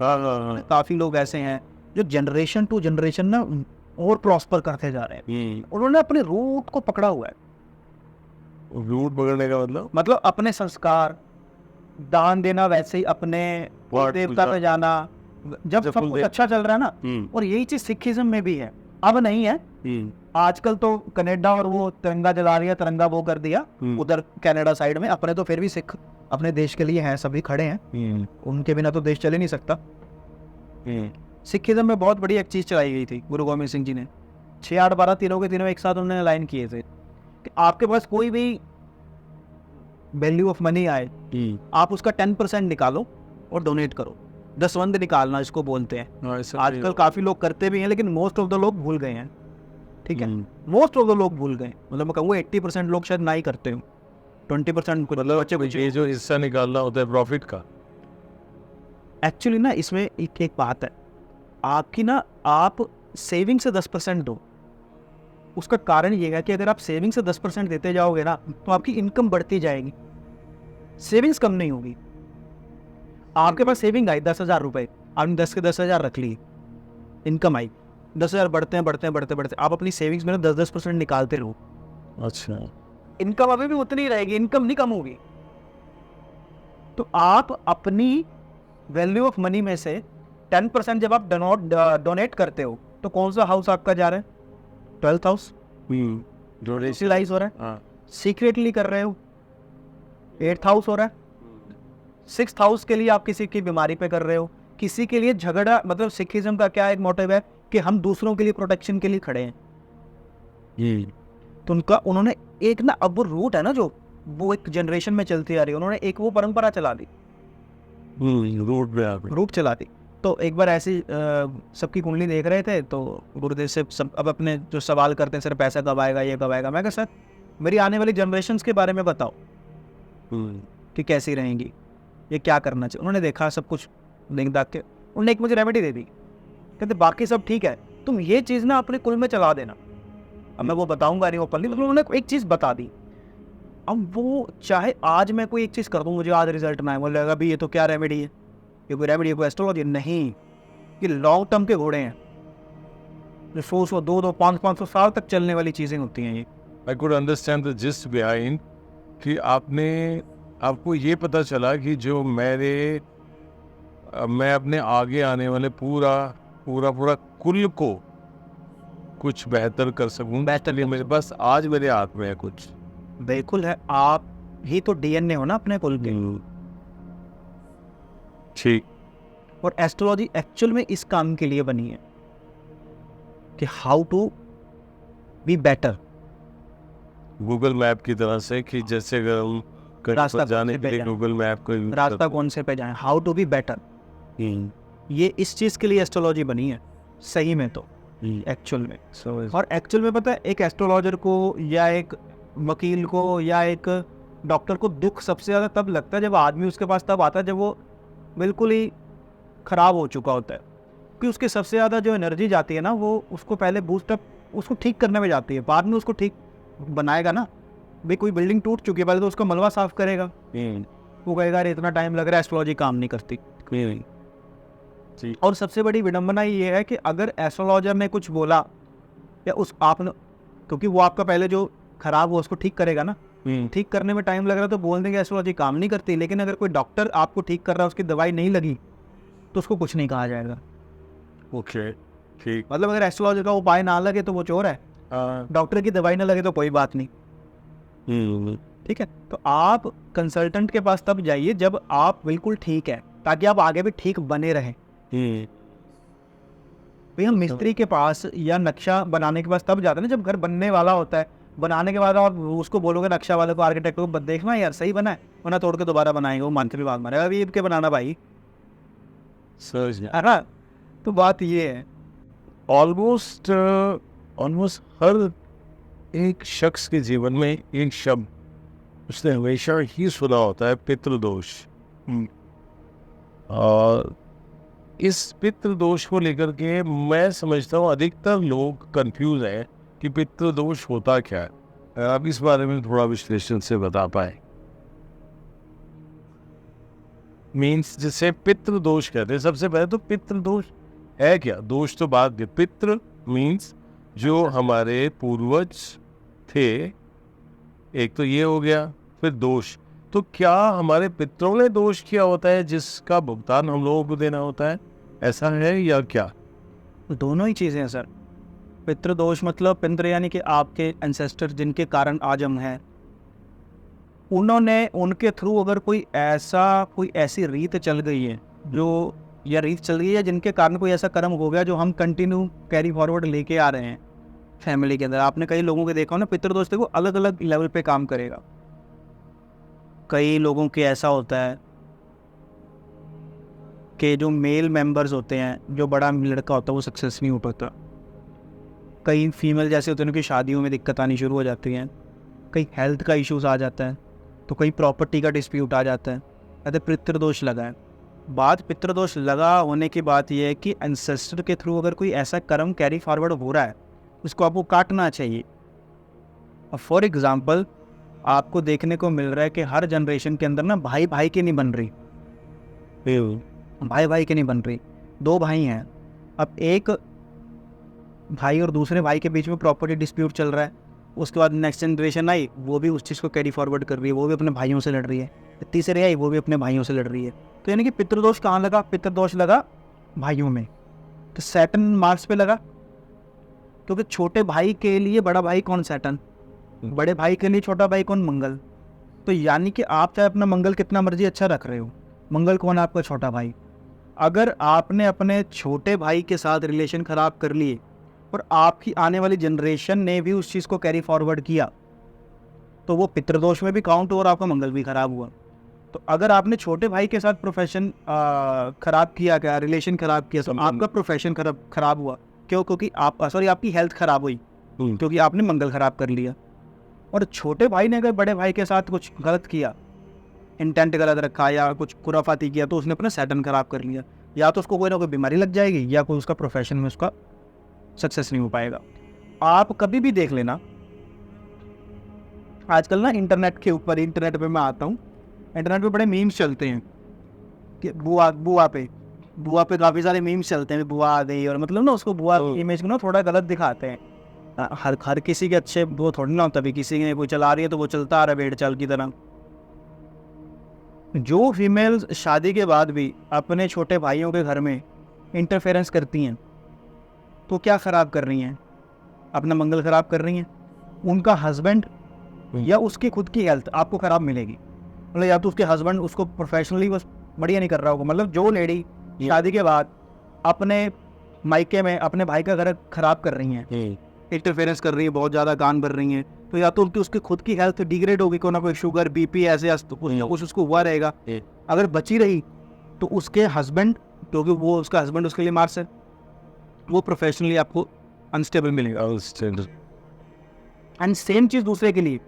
काफी लोग ऐसे हैं जो जनरेशन टू जनरेशन ना और प्रॉस्पर करते जा रहे हैं। उन्होंने अपने रूट को पकड़ा हुआ है। रूट पकड़ने का मतलब अपने संस्कार, दान देना, वैसे ही अपने देवता पे जाना, जब सब कुछ अच्छा चल रहा है ना। और यही चीज सिखिज्म में भी है, अब नहीं है। आजकल तो कनाडा और वो तिरंगा जला रही है, तिरंगा वो कर दिया उधर कनाडा साइड में। अपने तो फिर भी सिख अपने देश के लिए हैं, सभी खड़े हैं, उनके बिना तो देश चल ही नहीं सकता। सिखिज्म में बहुत बड़ी एक चीज चलाई गई थी गुरु गोविंद सिंह जी ने, 6, 8, 12 तीनों के तीनों एक साथ उन्होंने अलाइन किए थे कि आपके पास कोई भी वैल्यू ऑफ मनी आए, आप उसका 10% निकालो और डोनेट करो। दसवंध निकालना इसको बोलते हैं। आजकल काफी लोग करते भी हैं, लेकिन मोस्ट ऑफ द लोग भूल गए हैं। ठीक है, मोस्ट ऑफ द लोग भूल गए। मतलब मैं कहूँगा 80% लोग शायद ना ही करते हो, 20% मतलब ये जो हिस्सा निकालना होता है प्रॉफिट का। एक्चुअली ना इसमें एक बात है, आपकी ना आप सेविंग से 10% दो। उसका कारण ये है कि अगर आप सेविंग से 10% देते जाओगे ना, तो आपकी इनकम बढ़ती जाएगी, सेविंग्स कम नहीं होगी। आपके पास सेविंग आई 10,000 रुपए, आपने 10 के 10,000 रख लिए, इनकम आई 10,000, बढ़ते आप अपनी सेविंग्स में 10% निकालते रहो। अच्छा, इनकम अभी भी उतनी रहेगी, इनकम नहीं कम होगी। तो आप अपनी वैल्यू ऑफ मनी में से 10% जब आप डोनेट करते हो, तो कौन सा हाउस आपका जा रहा है? 12th हाउस डोनेशनलाइज हो रहा है, सीक्रेटली कर रहे हो। 8th हाउस हो रहा है, 6th हाउस के लिए आप किसी की बीमारी पे कर रहे हो, किसी के लिए झगड़ा। मतलब सिखिज्म का क्या एक मोटिव है कि हम दूसरों के लिए प्रोटेक्शन के लिए खड़े हैं। तो उन्होंने एक ना, अब वो रूट है ना जो वो एक जनरेशन में चलती आ रही है, उन्होंने एक वो परंपरा चला दी, रूट चला दी। तो एक बार ऐसी सबकी कुंडली देख रहे थे, तो गुरुदेव से सब अब अपने जो सवाल करते हैं, सर पैसा कब आएगा, ये कब आएगा। मैं कहा सर मेरी आने वाली जनरेशन्स के बारे में बताओ कि कैसी रहेंगी, ये क्या करना चाहिए। उन्होंने देखा सब कुछ देख दाख के, उन्होंने एक मुझे रेमेडी दे दी। कहते बाकी सब ठीक है, तुम ये चीज़ ना अपने कुल में चला देना। अब मैं वो बताऊंगा नहीं ओपनली, मतलब उन्होंने एक चीज़ बता दी। अब वो चाहे आज मैं कोई एक चीज़ कर दूँ, मुझे आज रिजल्ट ना आए, मुझे लगा भी ये तो क्या रेमेडी है, ये कोई रेमेडी, कोई एस्ट्रोलॉजी नहीं, ये लॉन्ग टर्म के घोड़े हैं, जो 100, 200, 500 साल तक चलने वाली चीज़ें होती हैं ये। I could understand the gist behind कि आपको ये पता चला कि जो मैं अपने आगे आने वाले पूरा कुल को कुछ बेहतर कर सकूं, बेहतर लिए मेरे पास आज मेरे हाथ में है कुछ। बिल्कुल है, आप ही तो डीएनए हो ना अपने कुल के। ठीक। और एस्ट्रोलॉजी एक्चुअल में इस काम के लिए बनी है कि how to be better. Google map की तरह से कि जैसे अगर हम रास्ता जाने के लिए गूगल मैप को रास्ता कौन से पे जाएं, हाउ टू बी बेटर। ये इस चीज़ के लिए एस्ट्रोलॉजी बनी है सही में, तो एक्चुअल में। और एक्चुअल में पता है, एक एस्ट्रोलॉजर को या एक वकील को या एक डॉक्टर को दुख सबसे ज़्यादा तब लगता है जब आदमी उसके पास तब आता है जब वो बिल्कुल ही ख़राब हो चुका होता है। कि उसके सबसे ज़्यादा जो एनर्जी जाती है ना, वो उसको पहले बूस्टअप, उसको ठीक करने में जाती है, बाद में उसको ठीक बनाएगा ना। भाई कोई बिल्डिंग टूट चुकी है, पहले तो उसका मलबा साफ करेगा, वो कहेगा अरे इतना टाइम लग रहा है, एस्ट्रोलॉजी काम नहीं करती। और सबसे बड़ी विडंबना ये है कि अगर एस्ट्रोलॉजर ने कुछ बोला या आपने, क्योंकि वो आपका पहले जो खराब हुआ उसको ठीक करेगा ना, ठीक करने में टाइम लग रहा है, तो बोल देंगे एस्ट्रोलॉजी काम नहीं करती। लेकिन अगर कोई डॉक्टर आपको ठीक कर रहा है, उसकी दवाई नहीं लगी, तो उसको कुछ नहीं कहा जाएगा। ओके, ठीक। मतलब अगर एस्ट्रोलॉजर का उपाय ना लगे तो वो चोर है, डॉक्टर की दवाई ना लगे तो कोई बात नहीं। ठीक है, तो आप कंसल्टेंट के पास तब जाइए जब आप बिल्कुल ठीक है, ताकि आप आगे भी ठीक बने रहें। भैया मिस्त्री के पास या नक्शा बनाने के पास तब जाते हैं ना जब घर बनने वाला होता है। बनाने के बाद आप उसको बोलोगे नक्शा वाले को, आर्किटेक्ट को, देखना यार सही बना है, वरना तोड़ के दोबारा बनाएंगे, वो मंथली बाद मारेगा अभी के बनाना भाई, है ना। तो बात ये है, ऑलमोस्ट हर एक शख्स के जीवन में एक शब्द उसने हमेशा ही सुना होता है पितृदोष। और इस पितृदोष को लेकर के मैं समझता हूँ अधिकतर लोग कंफ्यूज हैं कि पितृदोष होता क्या है। आप इस बारे में थोड़ा विश्लेषण से बता पाए। मीन्स जिसे पितृदोष कहते हैं, सबसे पहले तो पितृदोष है क्या? दोष तो बाद, पितृ मीन्स जो हमारे पूर्वज थे, एक तो ये हो गया। फिर दोष, तो क्या हमारे पितरों ने दोष किया होता है जिसका भुगतान हम लोगों को देना होता है, ऐसा है या क्या? दोनों ही चीज़ें हैं सर। पितृदोष मतलब पितृ यानी कि आपके एंसेस्टर जिनके कारण आज हम हैं, उन्होंने उनके थ्रू अगर कोई ऐसी रीत चल गई है जो, या रीत चल गई है जिनके कारण कोई ऐसा कर्म हो गया जो हम कंटिन्यू कैरी फॉरवर्ड लेके आ रहे हैं फैमिली के अंदर। आपने कई लोगों के देखा हो ना, पितृदोष देखो अलग अलग लेवल पे काम करेगा। कई लोगों के ऐसा होता है कि जो मेल मेंबर्स होते हैं, जो बड़ा लड़का होता है वो सक्सेस नहीं हो पाता। कई फीमेल जैसे होते हैं उनकी शादियों में दिक्कत आनी शुरू हो जाती हैं। कई हेल्थ का इश्यूज आ जाता है, तो कई प्रॉपर्टी का डिस्प्यूट आ जाता है, कहते पितृदोष लगा है। बात पितृदोष लगा होने की बात यह है कि एंसेस्टर के थ्रू अगर कोई ऐसा कर्म कैरी फॉरवर्ड हो रहा है, उसको आपको काटना चाहिए। फॉर एग्जाम्पल आपको देखने को मिल रहा है कि हर जनरेशन के अंदर ना भाई भाई की नहीं बन रही, भाई भाई की नहीं बन रही। दो भाई हैं, अब एक भाई और दूसरे भाई के बीच में प्रॉपर्टी डिस्प्यूट चल रहा है। उसके बाद नेक्स्ट जनरेशन आई, वो भी उस चीज़ को कैरी फॉरवर्ड कर रही है, वो भी अपने भाइयों से लड़ रही है। तीसरी आई, वो भी अपने भाइयों से लड़ रही है। तो यानी कि पितृदोष कहाँ लगा? पितृदोष लगा भाइयों में। तो सैटर्न मार्स पे लगा, क्योंकि छोटे भाई के लिए बड़ा भाई कौन? सैटर्न। बड़े भाई के लिए छोटा भाई कौन? मंगल। तो यानी कि आप चाहे अपना मंगल कितना मर्जी अच्छा रख रहे हो, मंगल कौन? आपका छोटा भाई। अगर आपने अपने छोटे भाई के साथ रिलेशन ख़राब कर लिए और आपकी आने वाली जनरेशन ने भी उस चीज़ को कैरी फॉरवर्ड किया, तो वो पितृदोष में भी काउंट हुआ और आपका मंगल भी ख़राब हुआ। तो अगर आपने छोटे भाई के साथ प्रोफेशन ख़राब किया, क्या रिलेशन ख़राब किया, तो आपका प्रोफेशन खराब हुआ। क्यों? क्योंकि आपकी हेल्थ ख़राब हुई, क्योंकि आपने मंगल ख़राब कर लिया। और छोटे भाई ने अगर बड़े भाई के साथ कुछ गलत किया, इंटेंट गलत रखा या कुछ खुराफाती किया, तो उसने अपना सैटर्न ख़राब कर लिया। या तो उसको कोई ना कोई बीमारी लग जाएगी, या कोई उसका प्रोफेशन में उसका सक्सेस नहीं हो पाएगा। आप कभी भी देख लेना, आजकल ना इंटरनेट पे मैं आता हूँ, इंटरनेट पे बड़े मीम्स चलते हैं कि बुआ पे काफ़ी सारे मीम्स चलते हैं, बुआ आ गई, और मतलब ना उसको बुआ इमेज को ना थोड़ा गलत दिखाते हैं। हर किसी के अच्छे वो थोड़ी ना होता, भी किसी ने कोई चला रही है तो वो चलता आ रहा है भेड़ चाल की तरह। जो फीमेल्स शादी के बाद भी अपने छोटे भाइयों के घर में इंटरफेरेंस करती हैं, तो क्या ख़राब कर रही हैं? अपना मंगल ख़राब कर रही हैं। उनका हस्बैंड या उसकी खुद की हेल्थ आपको ख़राब मिलेगी। मतलब या तो उसके हस्बैंड उसको प्रोफेशनली बस बढ़िया नहीं कर रहा होगा। मतलब जो लेडी शादी के बाद अपने मायके में अपने भाई का घर ख़राब कर रही हैं, इंटरफेरेंस कर रही है, बहुत ज़्यादा कान भर रही हैं, तो या तो उसकी खुद की हेल्थ डिग्रेड होगी, कोई ना कोई शुगर बीपी ऐसे कुछ उसको हुआ रहेगा। अगर बची रही तो उसके हस्बैंड, क्योंकि वो उसका हस्बैंड उसके लिए मार्स है, वो प्रोफेशनली आपको अनस्टेबल मिलेगा। एंड सेम चीज़ दूसरे के लिए,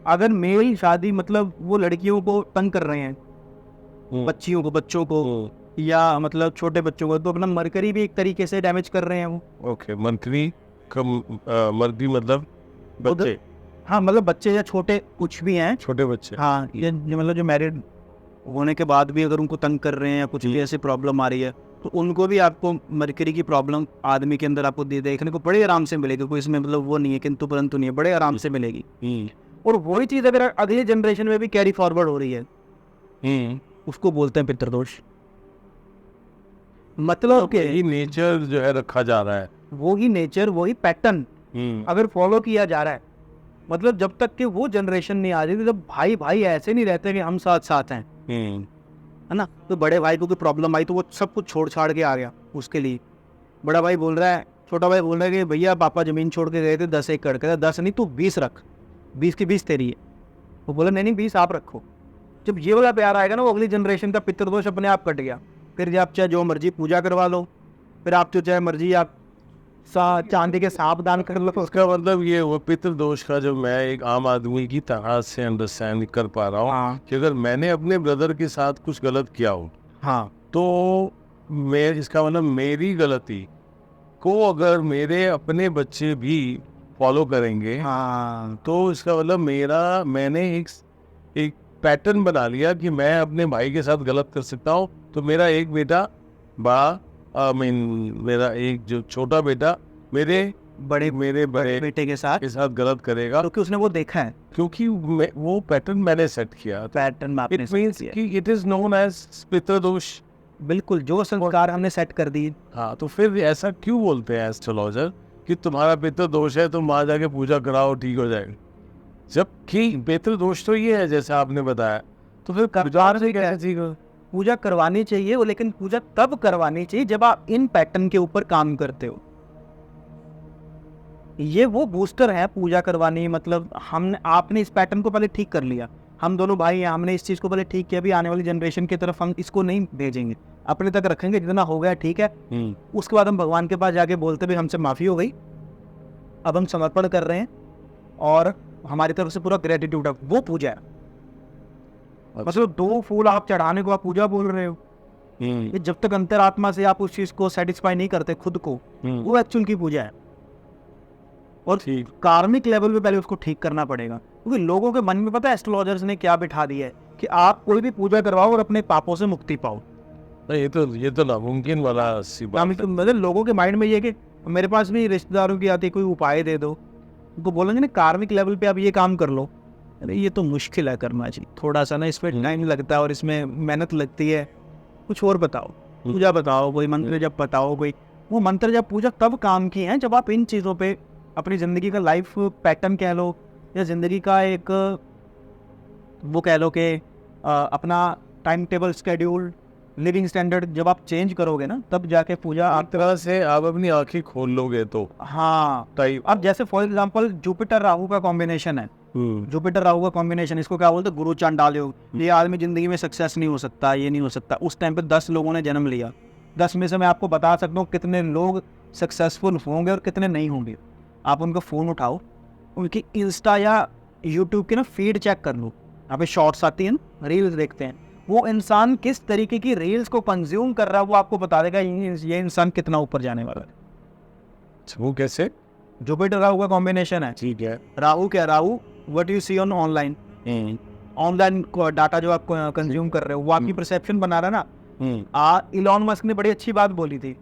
अगर मेल शादी मतलब वो लड़कियों को तंग कर रहे हैं, बच्चों को या मतलब छोटे बच्चों को, तो अपना मरकरी भी एक तरीके से डैमेज कर रहे हैं वो। ओके, मरकरी मर्दी मतलब बच्चे? हाँ, मतलब बच्चे या छोटे कुछ भी हैं, छोटे बच्चे। हाँ, ये मतलब जो मैरिड होने के बाद भी अगर उनको तंग कर रहे हैं या कुछ भी ऐसी प्रॉब्लम आ रही है, तो उनको भी आपको मरकरी की प्रॉब्लम आदमी के अंदर आपको देखने को बड़े आराम से मिलेगी। कोई इसमें मतलब वो नहीं है, किंतु परंतु नहीं है, बड़े आराम से मिलेगी। और वही चीज़ अगर अगली जनरेशन में भी कैरी फॉरवर्ड हो रही है, उसको बोलते हैं पितृदोष। मतलब कि नेचर जो है रखा जा रहा है, वो ही नेचर, वही पैटर्न अगर फॉलो किया जा रहा है, मतलब जब तक कि वो जनरेशन नहीं आ रही थी, जब भाई भाई ऐसे नहीं रहते कि हम साथ साथ हैं, है ना। तो बड़े भाई को कोई प्रॉब्लम आई तो वो सब कुछ छोड़ छाड़ के आ गया उसके लिए। बड़ा भाई बोल रहा है, छोटा भाई बोल रहा है कि भैया पापा ज़मीन छोड़ के गए थे 10 एकड़, कहता 10 नहीं तू 20 रख, 20 की 20 तेरी है। वो बोला नहीं 20 आप रखो। जब ये वाला प्यार आएगा ना, वो अगली जनरेशन का पितृदोष अपने आप कट गया। फिर आप चाहे जो मर्जी पूजा करवा लो, फिर आप तो चाहे मर्जी आप चांदी के सांप दान कर लो। उसका मतलब ये हुआ पितृ दोष का, जो मैं एक आम आदमी की तरह से अंडरस्टैंड कर पा रहा हूँ हाँ कि अगर मैंने अपने ब्रदर के साथ कुछ गलत किया हो हाँ तो मैं, इसका मतलब मेरी गलती को अगर मेरे अपने बच्चे भी फॉलो करेंगे हाँ तो इसका मतलब मैंने एक पैटर्न बना लिया कि मैं अपने भाई के साथ गलत कर सकता हूँ, तो मेरा एक बेटा बड़ा मेरा एक जो छोटा बेटा मेरे बड़े बड़े बेटे के साथ, के साथ गलत करेगा, क्योंकि उसने वो देखा है, क्योंकि वो पैटर्न मैंने सेट किया। पैटर्न आपने इट set मींस किया। कि इट इज नोन एज पितृदोष। बिल्कुल, जो संस्कार हमने सेट कर दिए। हाँ, तो फिर ऐसा क्यों बोलते हैं एस्ट्रोलॉजर कि तुम्हारा पितृदोष है, तुम वहां जाके पूजा कराओ ठीक हो जाएगा, जबकि पितृदोष तो ये है जैसे आपने बताया। तो फिर करवार से से कैसे ठीक हो? पूजा करवानी चाहिए वो, लेकिन पूजा तब करवानी चाहिए जब आप इन पैटर्न के ऊपर काम करते हो। ये वो बूस्टर है पूजा करवानी, मतलब आपने इस पैटर्न को पहले ठीक कर लिया, हम दोनों भाई हैं, हमने इस चीज़ को पहले ठीक किया, अभी आने वाली जनरेशन की तरफ हम इसको नहीं भेजेंगे, अपने तक रखेंगे, जितना हो गया ठीक है। उसके बाद हम भगवान के पास जाके बोलते भी हमसे माफ़ी हो गई, अब हम समर्पण कर रहे हैं और हमारी तरफ से पूरा ग्रेटिट्यूड है, वो पूजा है। मतलब 2 फूल आप चढ़ाने को आप पूजा बोल रहे हो, ये जब तक अंतरात्मा से आप उस चीज़ को सेटिस्फाई नहीं करते खुद को, वो एक्चुअल की पूजा है। और कार्मिक लेवल पे पहले उसको ठीक करना पड़ेगा, क्योंकि लोगों के मन में पता है एस्ट्रोलॉजर्स ने क्या बिठा दिया है कि आप कोई भी पूजा करवाओ और अपने पापों से मुक्ति पाओ। ये तो नामुमकिन वाला सी बात है। मतलब लोगों के माइंड में ये कि मेरे पास भी रिश्तेदारों की आती है, कोई उपाय दे दो, उनको बोलेंगे ना कार्मिक लेवल पे आप ये काम कर लो, अरे ये तो मुश्किल है करना जी, थोड़ा सा ना इसमें टाइम लगता है और इसमें मेहनत लगती है, कुछ और बताओ, पूजा बताओ, कोई मंत्र जब बताओ, कोई वो मंत्र जब पूजा तब काम की है जब आप इन चीज़ों पे अपनी ज़िंदगी का लाइफ पैटर्न कह लो या ज़िंदगी का एक वो कह लो कि अपना time table schedule living standard जब आप चेंज करोगे ना, तब जाके पूजा एक तरह से आप अपनी आंखें खोल लोगे तो। हाँ टाइप अब जैसे फॉर एग्जांपल जुपिटर राहु का कॉम्बिनेशन है, जुपिटर राहु का कॉम्बिनेशन, इसको क्या बोलते हैं, गुरु चांडाल योग। ये आदमी जिंदगी में सक्सेस नहीं हो सकता, ये नहीं हो सकता। उस टाइम पे 10 लोगों ने जन्म लिया, 10 में से मैं आपको बता सकता हूँ कितने लोग सक्सेसफुल होंगे और कितने नहीं होंगे। आप उनका फ़ोन उठाओ, उनकी इंस्टा या यूट्यूब की ना फीड चेक कर लो, यहाँ पे शॉर्ट्स आती हैं, रील्स देखते हैं, वो इंसान किस तरीके की रील्स को कंज्यूम कर रहा है, वो आपको बता देगा ये इंसान कितना ऊपर जाने वाला है। वो कैसे? जुपिटर राहु का कॉम्बिनेशन है। ठीक है। राहु क्या, Rahu what you see on online, online data जो आप कंज्यूम कर रहे हो वो आपकी परसेप्शन बना रहा है ना। इलॉन मस्क ने बड़ी अच्छी बात बोली थी,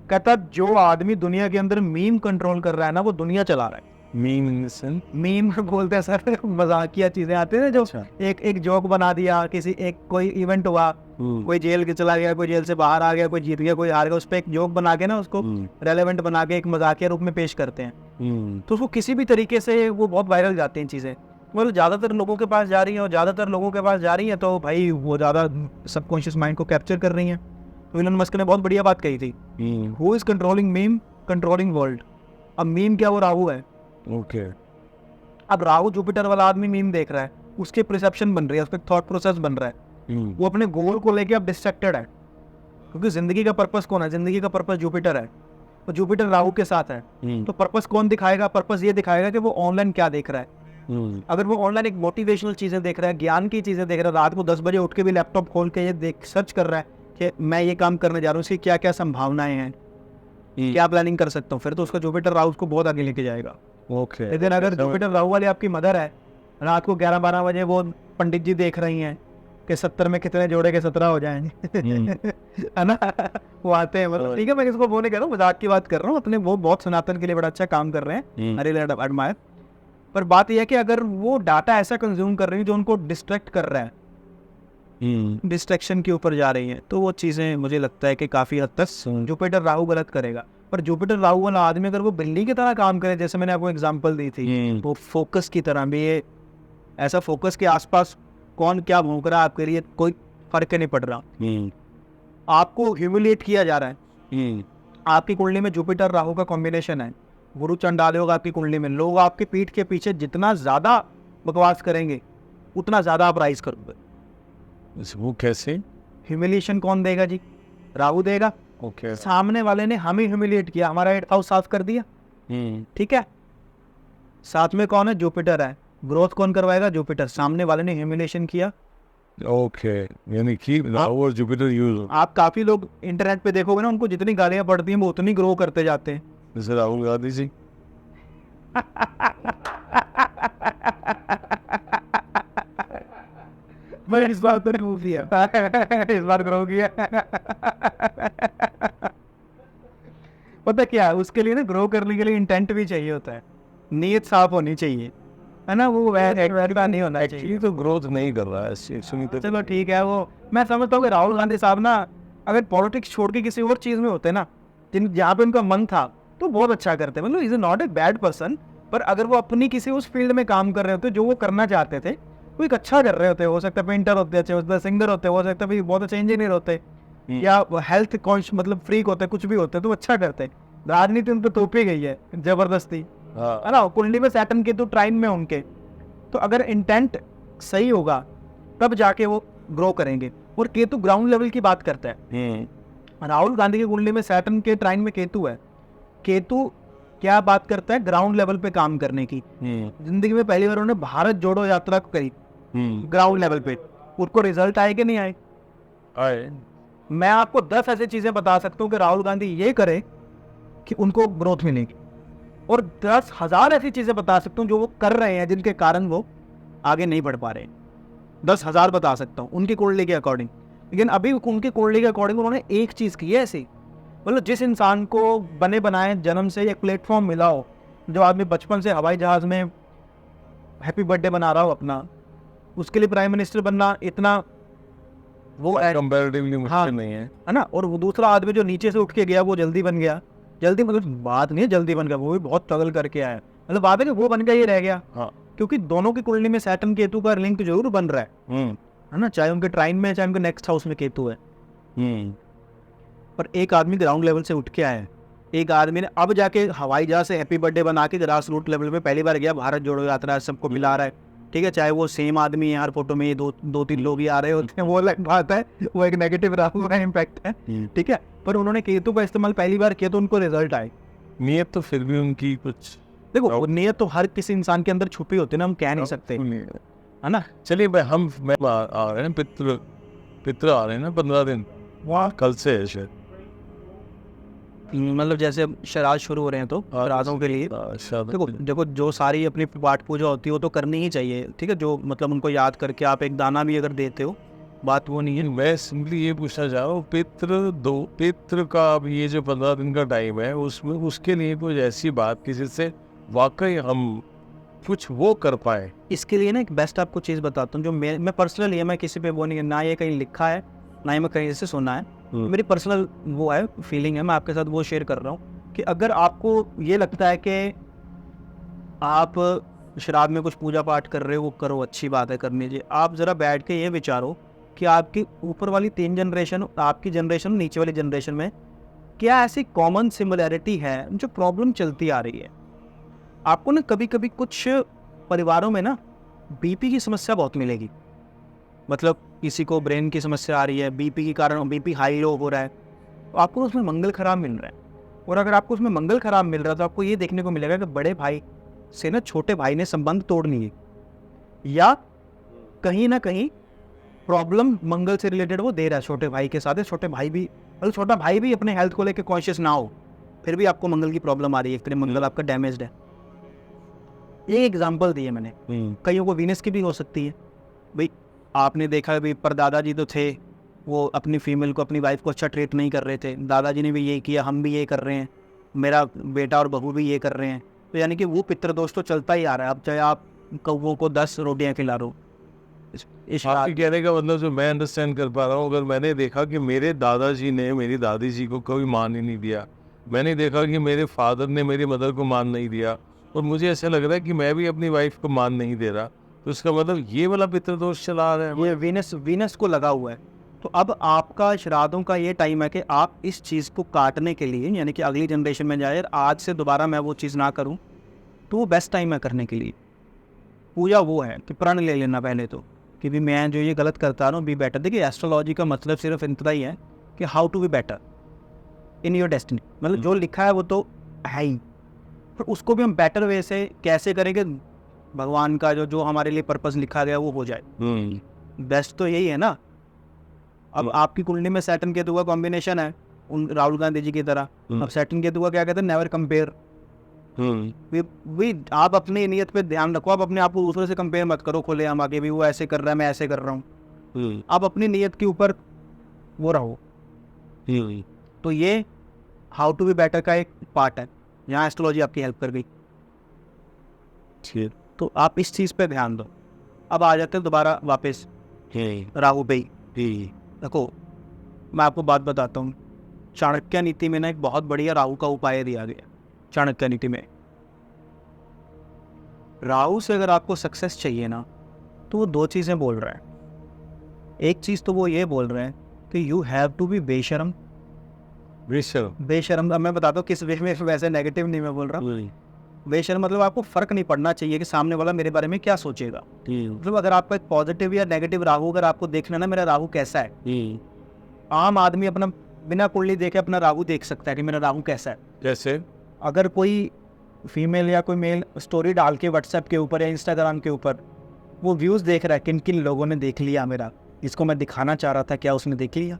कहता जो आदमी दुनिया के अंदर मीम कंट्रोल कर रहा है ना, वो दुनिया चला रहा है। मीम बोलते हैं सर, मजाकिया चीजें आती है जो एक जोक बना दिया, किसी एक कोई इवेंट हुआ, कोई जेल के चला गया, कोई जेल से बाहर आ गया, कोई जीत गया, कोई हार गया, उस पर एक जोक बना के ना उसको रेलेवेंट बना के एक मजाकिया रूप में पेश करते हैं। तो उसको किसी भी तरीके से वो बहुत वायरल जाती हैं चीजें, मतलब ज्यादातर लोगों के पास जा रही है, और ज्यादातर लोगों के पास जा रही है तो भाई वो ज्यादा सबकॉन्शियस माइंड को कैप्चर कर रही है। तो इलॉन मस्क ने बहुत बढ़िया बात कही थी, who is controlling meme, controlling world. अब मीम क्या, वो राहु है। ओके। अब राहु जुपिटर वाला आदमी मीम देख रहा है, उसके परसेप्शन बन रही है, उसका थॉट प्रोसेस बन रहा है, वो अपने गोल को लेके अब डिस्ट्रैक्टेड है, क्योंकि जिंदगी का पर्पस कौन है, जिंदगी का पर्पस जुपिटर है, तो जुपिटर राहु के साथ है। तो पर्पस कौन दिखाएगा, पर्पस ये दिखाएगा कि वो ऑनलाइन क्या देख रहा है। अगर वो ऑनलाइन एक मोटिवेशनल चीजें देख रहा है, ज्ञान की चीजें देख रहा है, रात को 10 बजे उठ के भी लैपटॉप खोल के ये देख सर्च कर रहा है कि मैं ये काम करने जा रहा हूँ, इसकी क्या क्या संभावनाएं हैं, क्या प्लानिंग कर सकता हूँ, फिर तो उसका जुपिटर राहु उसको बहुत आगे लेके जाएगा। ओके। लेकिन अगर जुपिटर राहु वाली आपकी मदर है, रात को 11-12 बजे वो पंडित जी देख रही हैं कि 70 में कितने जोड़े के 17 हो जाएंगे है ना, वो आते हैं, मतलब ठीक है, मैं इसको बोलने कह रहा हूँ, मजाक की बात कर रहा हूँ अपने, वो बहुत सनातन के लिए बड़ा अच्छा काम कर रहे हैं, अरे एडमायर। पर बात यह है कि अगर वो डाटा ऐसा कंज्यूम कर रही है जो उनको डिस्ट्रैक्ट कर रहा है, डिस्ट्रैक्शन के ऊपर जा रही है, तो वो चीज़ें मुझे लगता है कि काफ़ी हद तक जुपिटर राहु गलत करेगा। पर जुपिटर राहु वाला आदमी अगर वो बिल्ली की तरह काम करे, जैसे मैंने आपको एग्जांपल दी थी, वो फोकस की तरह भी, ये ऐसा फोकस के आसपास कौन क्या भौंक रहा है आपके लिए कोई फर्क नहीं पड़ रहा, आपको ह्यूमिलिएट किया जा रहा है। आपकी कुंडली में जुपिटर राहु का कॉम्बिनेशन है, गुरु चंडाल योग आपकी कुंडली में, लोग आपके पीठ के पीछे जितना ज़्यादा बकवास करेंगे उतना ज़्यादा आप राइज करोगे। वो कैसे? ह्यूमिलिएशन कौन देगा जी, राहु देगा। ओके सामने वाले ने हमें ह्यूमिलिएट किया, हमारा 8th हाउस साफ कर दिया, ठीक है। साथ में कौन है? जुपिटर है। ग्रोथ कौन करवाएगा? जुपिटर। सामने वाले ने ह्यूमिलेशन किया। ओके, यानी कि राहु और जुपिटर यूज, आप काफी लोग इंटरनेट पे देखोगे ना, उनको जितनी गालियां पड़ती हैं वो उतनी ग्रो करते जाते हैं। जैसे राहुल गांधी जी। मैं इस बार तो ग्रो किया, इस बार ग्रो किया। पता क्या है, उसके लिए ना ग्रो करने के लिए इंटेंट भी चाहिए होता है, नीयत साफ होनी चाहिए, है ना। वो वैसा नहीं होना चाहिए। एक्चुअली तो ग्रोथ नहीं कर रहा है एक्चुअली तो। चलो ठीक है, वो मैं समझता हूँ कि राहुल गांधी साहब ना अगर पॉलिटिक्स छोड़ के किसी और चीज में होते ना, जहाँ पे उनका मन था, तो बहुत अच्छा करते। मतलब is not a bad person, पर अगर वो अपनी किसी उस फील्ड में काम कर रहे होते जो वो करना चाहते थे, वो एक अच्छा कर रहे होते, हो सकता है पेंटर होते अच्छे, हो सकता है सिंगर होते, हो सकता है बहुत अच्छे इंजीनियर होते, या हेल्थ कॉन्श मतलब फ्रीक होते, कुछ भी होते, तो अच्छा करते। राजनीति उन पर थोपी गई है जबरदस्ती, है ना। कुंडली में सैटर्न केतु ट्राइन में उनके, तो अगर इंटेंट सही होगा तब जाके वो ग्रो करेंगे। और केतु ग्राउंड लेवल की बात करता है। राहुल गांधी की कुंडली में सैटर्न के ट्राइन में केतु है। केतु क्या बात करता है? ग्राउंड लेवल पे काम करने की। जिंदगी में पहली बार उन्होंने भारत जोड़ो यात्रा करी ग्राउंड लेवल पे, उनको रिजल्ट आए कि नहीं आए? आए। मैं आपको 10 ऐसी चीजें बता सकता हूँ कि राहुल गांधी ये करे कि उनको ग्रोथ मिलेगी, और 10,000 ऐसी चीजें बता सकता हूँ जो वो कर रहे हैं जिनके कारण वो आगे नहीं बढ़ पा रहे। 10,000 बता सकता हूँ उनकी कुंडली के अकॉर्डिंग। लेकिन अभी उनकी कुंडली के अकॉर्डिंग उन्होंने एक चीज की है ऐसी, मतलब जिस इंसान को बने बनाए जन्म से एक प्लेटफॉर्म मिला हो, जो आदमी बचपन से हवाई जहाज में हैप्पी बर्थडे बना रहा हो अपना, उसके लिए प्राइम मिनिस्टर बनना इतना वो कंपैरेटिवली मुश्किल हाँ, नहीं है ना। और वो दूसरा आदमी जो नीचे से उठ के गया वो जल्दी बन गया। जल्दी मतलब बात नहीं है जल्दी बन गया, वो भी बहुत स्ट्रगल करके आया। मतलब बात है कि वो बन गया, ये रह गया। हाँ। क्योंकि दोनों की कुंडली में सैटर्न केतु का लिंक जरूर बन रहा है ना, चाहे उनके ट्राइन में चाहे उनके नेक्स्ट हाउस में केतु है। पर एक आदमी ग्राउंड लेवल से उठ के आया है, एक आदमी ने अब जाके हवाई जहाज से हैप्पी बर्थडे बना के ग्रास रूट लेवल पे पहली बार गया, भारत जोड़ो यात्रा सबको मिला रहा है, ठीक है। चाहे वो सेम आदमी है, हर फोटो में ये दो तीन लोग ही आ रहे होते हैं, वो अलग बात है, वो एक नेगेटिव राहु का इम्पैक्ट है, ठीक है। पर उन्होंने केतु का इस्तेमाल पहली बार किया तो उनको रिजल्ट आए। नियत तो फिर भी उनकी कुछ, देखो नियत तो हर किसी इंसान के अंदर छुपी होती है ना, हम कह नहीं सकते, है ना। चलिए मैं आ रहे हैं पितृ आ रहे हैं ना 15 दिन, वहाँ कल से है शायद, मतलब जैसे अब श्राद्ध शुरू हो रहे हैं तो श्राद्धों के लिए देखो जो सारी अपनी पाठ पूजा होती है वो तो करनी ही चाहिए, ठीक है। जो मतलब उनको याद करके आप एक दाना भी अगर देते हो, बात वो नहीं है। मैं सिंपली ये पूछना चाह रहा हूँ, पितृ का अब ये जो 15 दिन का टाइम है, उसमें उसके लिए कुछ ऐसी बात कि जिससे वाकई हम कुछ वो कर पाए। इसके लिए ना एक बेस्ट आपको चीज़ बताता हूँ, जो मैं पर्सनली है, मैं किसी पे वो नहीं, ना ये कहीं लिखा है ना ही मैं कहीं से सुना है, मेरी पर्सनल वो है फीलिंग है, मैं आपके साथ वो शेयर कर रहा हूँ कि अगर आपको ये लगता है कि आप श्राद्ध में कुछ पूजा पाठ कर रहे हो, वो करो, अच्छी बात है, करनी चाहिए। आप ज़रा बैठ के ये विचारो कि आपकी ऊपर वाली 3 जनरेशन, आपकी जनरेशन, नीचे वाली जनरेशन में क्या ऐसी कॉमन सिमिलैरिटी है जो प्रॉब्लम चलती आ रही है। आपको ना कभी कभी कुछ परिवारों में ना बीपी की समस्या बहुत मिलेगी, मतलब किसी को ब्रेन की समस्या आ रही है, बीपी के कारण बीपी हाई लो हो रहा है, तो आपको उसमें मंगल खराब मिल रहा है। और अगर आपको उसमें मंगल खराब मिल रहा है तो आपको ये देखने को मिलेगा कि बड़े भाई से ना छोटे भाई ने संबंध तोड़ लिए, या कहीं ना कहीं प्रॉब्लम मंगल से रिलेटेड वो दे रहा है छोटे भाई के साथ। छोटे भाई भी, मतलब छोटा भाई भी अपने हेल्थ को लेकर कॉन्शियस ना हो, फिर भी आपको मंगल की प्रॉब्लम आ रही है, एक तरह मंगल आपका डैमेज्ड है। ये एग्जाम्पल दिए मैंने, कईयों को वीनस की भी हो सकती है। भाई आपने देखा भाई परदादा जी तो थे, वो अपनी फीमेल को, अपनी वाइफ को अच्छा ट्रीट नहीं कर रहे थे, दादाजी ने भी ये किया, हम भी ये कर रहे हैं, मेरा बेटा और बहू भी ये कर रहे हैं, तो यानी कि वो पितृदोष तो चलता ही आ रहा है। अब चाहे आप कौवों को 10 रोटियां खिला रहे हो। आपके कहने का मतलब जो मैं अंडरस्टैंड कर पा रहा हूँ, अगर मैंने देखा कि मेरे दादाजी ने मेरी दादी जी को कभी मान ही नहीं दिया, मैंने देखा कि मेरे फादर ने मेरी मदर को मान नहीं दिया, और मुझे ऐसा लग रहा है कि मैं भी अपनी वाइफ को मान नहीं दे रहा, तो इसका मतलब ये वाला पितृदोष चला रहा है, ये वीनस को लगा हुआ है। तो अब आपका श्राद्धों का ये टाइम है कि आप इस चीज़ को काटने के लिए, यानी कि अगली जनरेशन में जाए, आज से दोबारा मैं वो चीज़ ना करूं, तो वो बेस्ट टाइम है करने के लिए। पूजा वो है कि प्रण ले लेना पहले तो, कि भी मैं जो ये गलत करता रहा हूँ, बी बेटर। देखिए एस्ट्रोलॉजी का मतलब सिर्फ इतना ही है कि how to be better, in your destiny, मतलब जो लिखा है वो तो है ही, पर उसको भी हम बेटर वे से कैसे करेंगे, भगवान का जो जो हमारे लिए पर्पस लिखा गया वो हो जाए। बेस्ट तो यही है ना। अब आपकी कुंडली में सैटर्न केतु का कॉम्बिनेशन है उन राहुल गांधी जी की तरह। अब सैटर्न केतु का क्या कहते हैं, नेवर कंपेयर। आप अपनी नीयत पे ध्यान रखो, आप अपने आप को दूसरे से कंपेयर मत करो खुले हम आगे भी, वो ऐसे कर रहा है मैं ऐसे कर रहा हूँ। आप अपनी नीयत के ऊपर वो रहो। तो ये हाउ टू बी बेटर का एक पार्ट है, यहाँ एस्ट्रोलॉजी आपकी हेल्प कर गई। तो आप इस चीज़ पे ध्यान दो। अब आ जाते हैं दोबारा वापस राहु पे ही। देखो मैं आपको बात बताता हूँ, चाणक्य नीति में ना एक बहुत बढ़िया राहु का उपाय दिया गया। चाणक्य नीति में राहु से अगर आपको सक्सेस चाहिए ना, तो वो दो चीज़ें बोल रहा है। एक चीज़ तो वो ये बोल रहे हैं कि यू हैव टू बी बेशरम। बेशरम अब मैं बताता हूँ किस वे में, वैसे नेगेटिव नहीं मैं बोल रहा हूँ। बेशर्म मतलब आपको फर्क नहीं पड़ना चाहिए कि सामने वाला मेरे बारे में क्या सोचेगा। मतलब अगर आपका एक पॉजिटिव या नेगेटिव राहु अगर आपको देखना ना मेरा राहु कैसा है, आम आदमी अपना बिना कुंडली देखे अपना राहु देख सकता है कि मेरा राहु कैसा है। जैसे अगर कोई फीमेल या कोई मेल स्टोरी डाल के व्हाट्सएप के ऊपर या इंस्टाग्राम के ऊपर वो व्यूज़ देख रहा है, किन किन लोगों ने देख लिया मेरा, इसको मैं दिखाना चाह रहा था, क्या उसने देख लिया,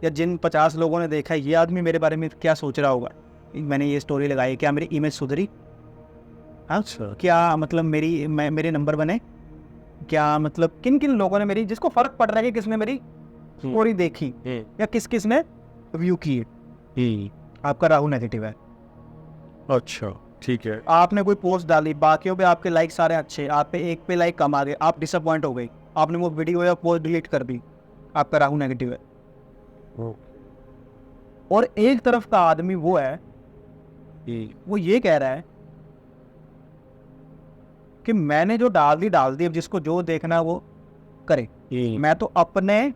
या जिन 50 लोगों ने देखा ये आदमी मेरे बारे में क्या सोच रहा होगा, मैंने ये स्टोरी लगाई, क्या मेरी इमेज सुधरी, अच्छा क्या मतलब मेरे नंबर बने, क्या मतलब किन किन लोगों ने मेरी, जिसको फर्क पड़ रहा है कि किसने मेरी स्टोरी देखी या किस किस ने व्यू की, आपका राहु नेगेटिव है। अच्छा ठीक है। आपने कोई पोस्ट डाली, बाकियों पे आपके लाइक सारे अच्छे, आप पे एक पे लाइक कम आ गए, आप डिसअपॉइंट हो गई, आपने वो वीडियो या पोस्ट डिलीट कर दी, आपका राहु नेगेटिव है। और एक तरफ का आदमी वो है, वो ये कह रहा है कि मैंने जो डाल दी, अब जिसको जो देखना वो करे, मैं तो अपने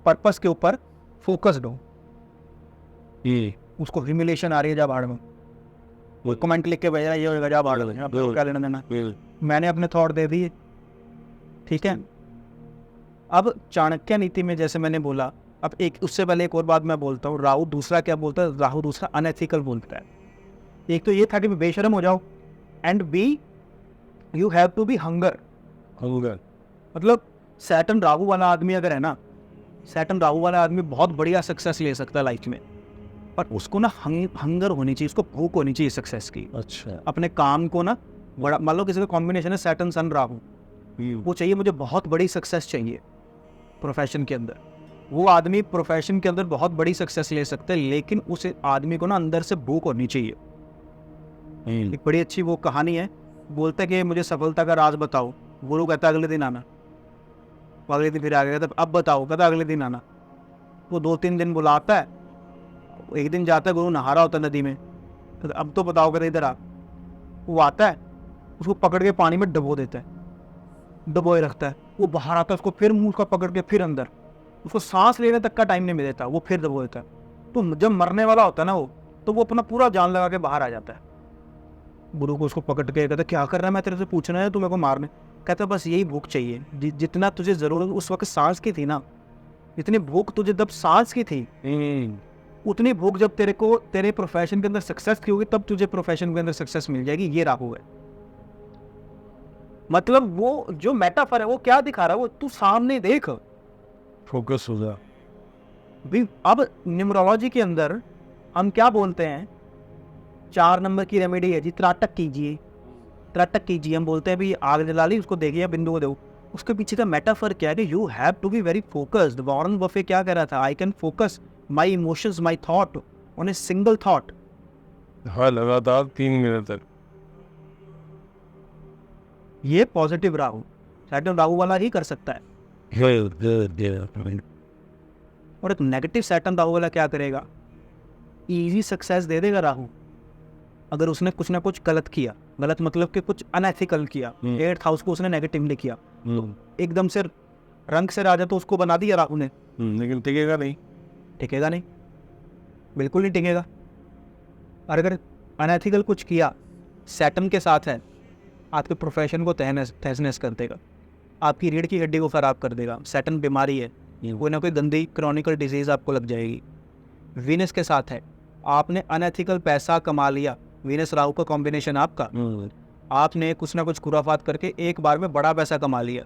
पर्पस के ऊपर फोकस्ड हूं। उसको ह्यूमिलेशन आ रही है जा भाड़ में, वो कमेंट लिख के भेज रहा है ये होगा जा भाड़ में, क्या लेना देना, मैंने अपने थॉट दे दिए, ठीक है। अब चाणक्य नीति में जैसे मैंने बोला, अब एक उससे पहले एक और बात मैं बोलता हूँ, राहु दूसरा क्या बोलता है, राहु दूसरा अनएथिकल बोलता है। एक तो ये था कि बेशरम हो जाओ, and be you have to be hunger. मतलब सैटर्न राहु वाला आदमी अगर है ना, सैटर्न राहु वाला आदमी बहुत बढ़िया सक्सेस ले सकता है लाइफ में, पर उसको ना हंगर होनी चाहिए, उसको भूख होनी चाहिए सक्सेस की। अच्छा, अपने काम को ना बड़ा, मान लो किसी का कॉम्बिनेशन है सैटर्न सन राहु, वो चाहिए मुझे बहुत बड़ी सक्सेस चाहिए प्रोफेशन के अंदर, वो आदमी प्रोफेशन के अंदर बहुत बड़ी सक्सेस ले सकता है, लेकिन उस आदमी को ना अंदर से भूख होनी चाहिए। एक बड़ी अच्छी वो कहानी है, बोलता है कि मुझे सफलता का राज बताओ, गुरु कहता अगले दिन आना, वो अगले दिन फिर आ गया, तब अब बताओ, कहता अगले दिन आना। वो 2-3 दिन बुलाता है, एक दिन जाता है, गुरु नहा रहा होता है नदी में, तो अब तो बताओ, कहते इधर आ। वो आता है, उसको पकड़ के पानी में डबो देता है, डबोए रखता है, वो बाहर आता है, उसको फिर मुंह का पकड़ के फिर अंदर, उसको सांस लेने तक का टाइम नहीं मिल देता, वो फिर दबो देता है। तो जब मरने वाला होता है ना वो, तो वो अपना पूरा जान लगा के बाहर आ जाता है। गुरु को उसको पकड़ के कहता क्या कर रहा है, मैं तेरे से पूछना है, तू मेरे को मारने। कहता बस यही भूख चाहिए, जितना तुझे जरूरत उस वक्त सांस की थी ना, इतनी भूख तुझे जब सांस की थी, उतनी भूख जब तेरे को तेरे प्रोफेशन के अंदर सक्सेस की होगी, तब तुझे प्रोफेशन के अंदर सक्सेस मिल जाएगी। ये राहु है। मतलब वो जो मेटाफर है वो क्या दिखा रहा है, वो तू सामने देख, फोकस हो जा। अब न्यूमरोलॉजी के अंदर हम क्या बोलते हैं, 4 नंबर की रेमेडी है जी, त्राटक कीजिए, त्राटक कीजिए। हम बोलते हैं भी आग जला ली, उसको देखिए, बिंदु को दो। उसके पीछे का मेटाफर क्या है कि you have to be very focused. Warren Buffett क्या कह रहा था, I can focus my emotions, my thought on a single thought. हाँ, लगातार 3 मिनट तक। ये पॉजिटिव राहु, सैटर्न राहु वाला ही कर सकता है। और एक नेगेटिव सैटर्न राहु वाला क्या करेगा, इजी सक्सेस दे देगा राहु, अगर उसने कुछ ना कुछ गलत किया। गलत मतलब कि कुछ अनएथिकल किया, 8th हाउस को उसने नेगेटिवली किया, तो एकदम से रंग से राजा तो उसको बना दिया राहु ने, लेकिन टिकेगा नहीं, टिकेगा नहीं, बिल्कुल नहीं टिकेगा। और अगर अनएथिकल कुछ किया, सैटर्न के साथ है, आपके प्रोफेशन को तहस नहस कर देगा, आपकी रीढ़ की हड्डी को खराब कर देगा। सैटर्न बीमारी है, कोई ना कोई गंदी क्रॉनिकल डिजीज आपको लग जाएगी। वीनस के साथ है, आपने अनएथिकल पैसा कमा लिया, वीनस राहु का कॉम्बिनेशन आपका, आपने कुछ ना कुछ खुराफात करके एक बार में बड़ा पैसा कमा लिया,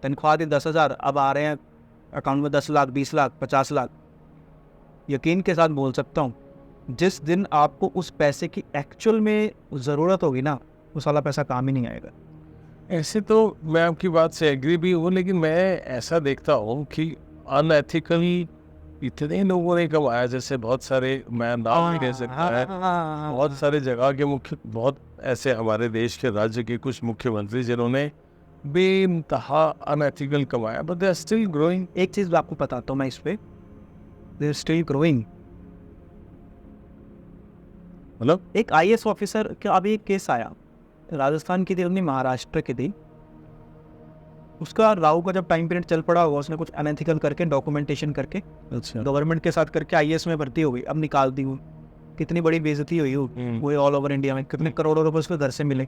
तनख्वाह थी 10,000, अब आ रहे हैं अकाउंट में 10 लाख, 20 लाख, 50 लाख। यकीन के साथ बोल सकता हूँ, जिस दिन आपको उस पैसे की एक्चुअल में ज़रूरत होगी ना, उस वाला पैसा काम ही नहीं आएगा। ऐसे तो मैं आपकी बात से एग्री भी हूँ, लेकिन मैं ऐसा देखता हूँ कि अनएथिकल इतने लोगों ने कमाया, जैसे बहुत सारे, मैं नाम नहीं कह सकता है, बहुत सारे जगह के मुख्य, बहुत ऐसे हमारे देश के राज्य के कुछ मुख्यमंत्री जिन्होंने बेइंतहा अनएथिकल कमाया, but they are still growing. एक चीज़ आपको बताता हूँ मैं इस पे, दे आर स्टिल ग्रोइंग। मतलब एक IAS ऑफिसर का अभी एक केस आया, राजस्थान की थी, अपनी महाराष्ट्र की थी, उसका राहु का जब टाइम पीरियड चल पड़ा होगा, उसने कुछ अनएथिकल करके डॉक्यूमेंटेशन करके अच्छा, गवर्नमेंट के साथ करके IAS में भर्ती हो गई, अब निकाल दी वो, कितनी बड़ी बेइज्जती हुई वो ऑल ओवर इंडिया में, कितने करोड़ों रुपए उसको घर से मिले।